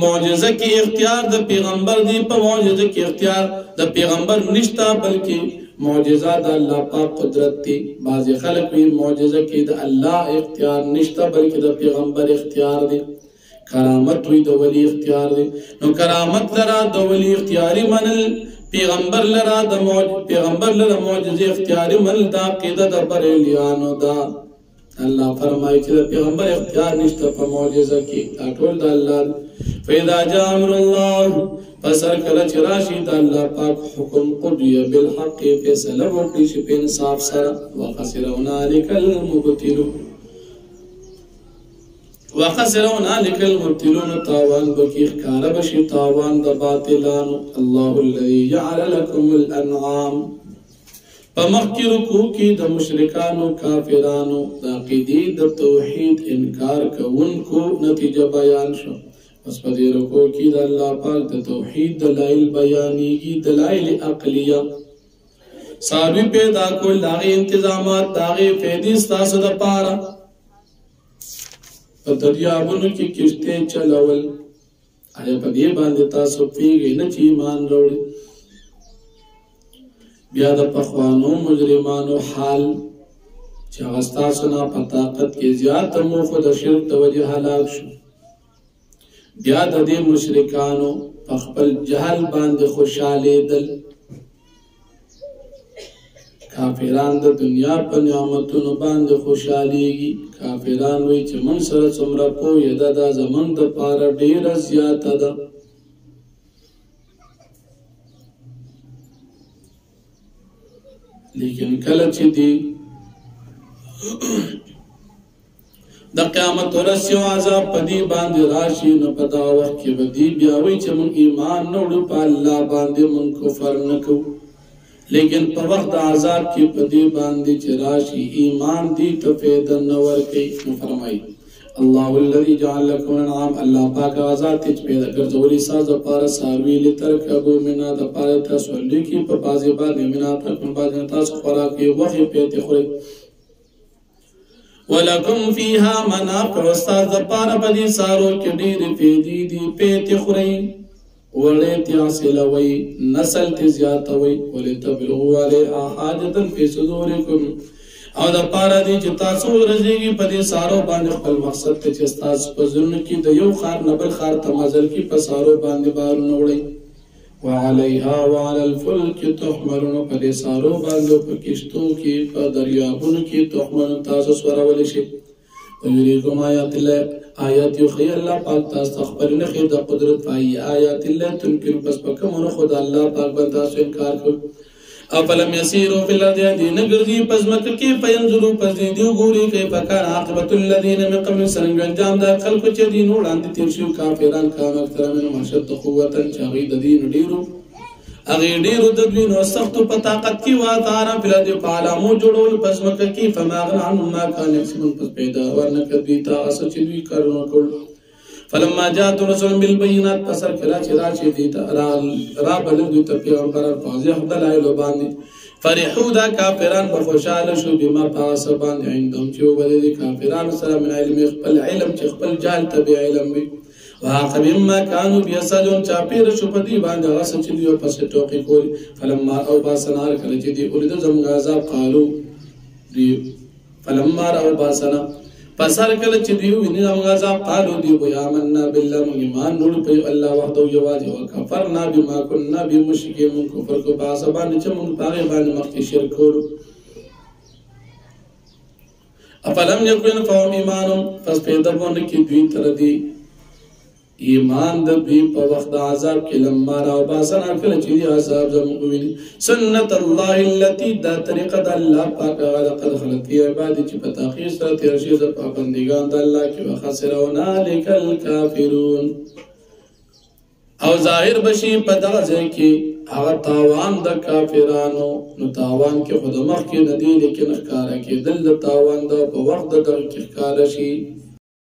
معجزه کې اختیار د پیغمبر دی په معجزه کې اختیار د پیغمبر نشته بلکې معجزه د الله پاک قدرت دی بعضې خلک وایي معجزه کې د الله اختیار نشته بلکې د پیغمبر اختیار دی کرامت وی د ولی اختیار دی نو کرامت لرا د ولی اختیاری منل پیغمبر لرا د معجزه اختیاری منل دا عقیده د بریلیانو دا الله فرمایي چې د پیغمبر اختیار نشته په معجزه کې دا ټول د الله فاذا جاء امر الله فسر کله چې راشي د الله پاک حکم قضی بالحق فیصله وکړي چې په انصاف سره وخسر هنالک المبطلون تاوان بکی ښکاره بشي تاوان د باطلانو الله الذي جعل لكم الانعام په مخکې رکوع کې د مشرکانو کافرانو د عقیدې د توحید انکار کوونکو نتیجه بیان شو پس په دې رکوع کې د الله پاک د توحید دلایل بیانېږي دلایل عقلیه ساروی پیدا کول داغی انتظامات داغی فیدی ستاسو دا پارا پا دریابونو کی کشتے چلول آیا پا دی باندی تاسو پیگئی نچی ایمان روڑی بیا دا پخوانو مجرمانو حال چه غستاسونا پا طاقت کی زیادت مو خود شرک دا وجه حلاک شو بیا دا دی مشرکانو پا خپل جہل باندی خوشحالی دل کافران د دنیا په نعمتونو باندې خوشحالیږي کافران وایي چې موږ سره څومره پوهه ده دا زموږ دپاره ډېره زیاته ده لیکن کله چې دی د قیامت ورځ یو عذاب په دې باندې راشي نو په دا وخت کې به دی بیا وایي چې موږ ایمان نه وړو په الله باندې موږ کفر نه کوو لیکن پر وقت عذاب کی پدی باندی چراشی ایمان دی تفیدن نور کی فرمائی اللہ الذي جعل لكم الانعام اللہ پاک آزاد تیج پیدا کرزولی ساز پارا ساروی لترکبو منا دا پارا تسولی کی پا بازی باندی منا تکن بازی نتاس خوراکی وحی پیتی خوری وَلَكُمْ فِيهَا مَنَافِعُ استاز دا پارا بدی سارو کی دیر پیدی دی پیتی خوری ولی تیاسلوی نسل تزیاتوی ولی تبلغو علی حاجتن فی صدورکم او دا پارا دی چه تاسو رزیگی پا دی سارو باندی خپل مقصد تی چه ستاس پا ظلم کی دا یو خار نبل خار تمازل کی پا سارو باندی بارو نوڑی وعلیها وعلى الفلک تحملون پا دی سارو باندی پا کشتو کی پا دریابون کی تحملون تاسو سوراولی شی ویریکم آیات اللہ آیات یخی اللہ پاک تاست اخبر نخی دا قدرت فائی آیات اللہ تنکن پس پکمون خدا اللہ پاک بنداسو انکار کر افلم یسیرو فی اللہ دی نگرزی پس مکہ کی فینظرو پس دیو گوری کئی فکان عاقبت الذین من قبل سرنگ انجام دا خلق چه دینو لاندی تیرشیو کافران کام اکتر من مشد قوتا چاگی دا دین دیرو اغی ډیرو د دوی نو سختو په طاقت کې واتاره پر دې په علامو جوړول پس مکه کې فماغن عنهم ما كان يكسبون پس پیدا ورنکه دوی ته اصل چې دوی کارونه کول فلما جاءت رسول بالبينات پسر کلا چې راشي دي را بلند دوی ته پیغمبر واضح دلایل باندې فرحوا دا کافران په خوشاله شو بما پاس باندې عندهم چې وبدي کافرانو سره من علم خپل علم چې خپل جهل تبع علم وي وعاقب ما كانوا بيسجون چاپیر شو پدی باندې غسل چې دیو پس ټوکی کولی فلما او باسنا کله چې دی اولید زمغ عذاب قالو دی فلما او باسنا پسر کله چې دیو ویني زمغ عذاب قالو دی بو آمنا بالله من ایمان نور په الله وحده یواز او کفرنا بما كنا بمشرکین من کفر کو پاسبان چې موږ پاره باندې مخکې شرک کولو افلم یکن فهم ایمانم پس پیدا باندې کې دوی تر دی ایمان د دوی په وخت د عذاب کې لما را وباسنا کله چې دی عذاب زموږ ویني سنت الله التي دا طریقه د الله پاک لقد خلت فی عباد چې په تاخیر سره تیر شي د پابندګان د الله کې وخسرون هنالك الکافرون او ظاهر بشي په دغه ځای کې هغه تاوان د کافرانو نو تاوان کې خود مخ کې ندی لیکن ښکارا کې دل تاوان د په وخت د دغه کې ښکارا شي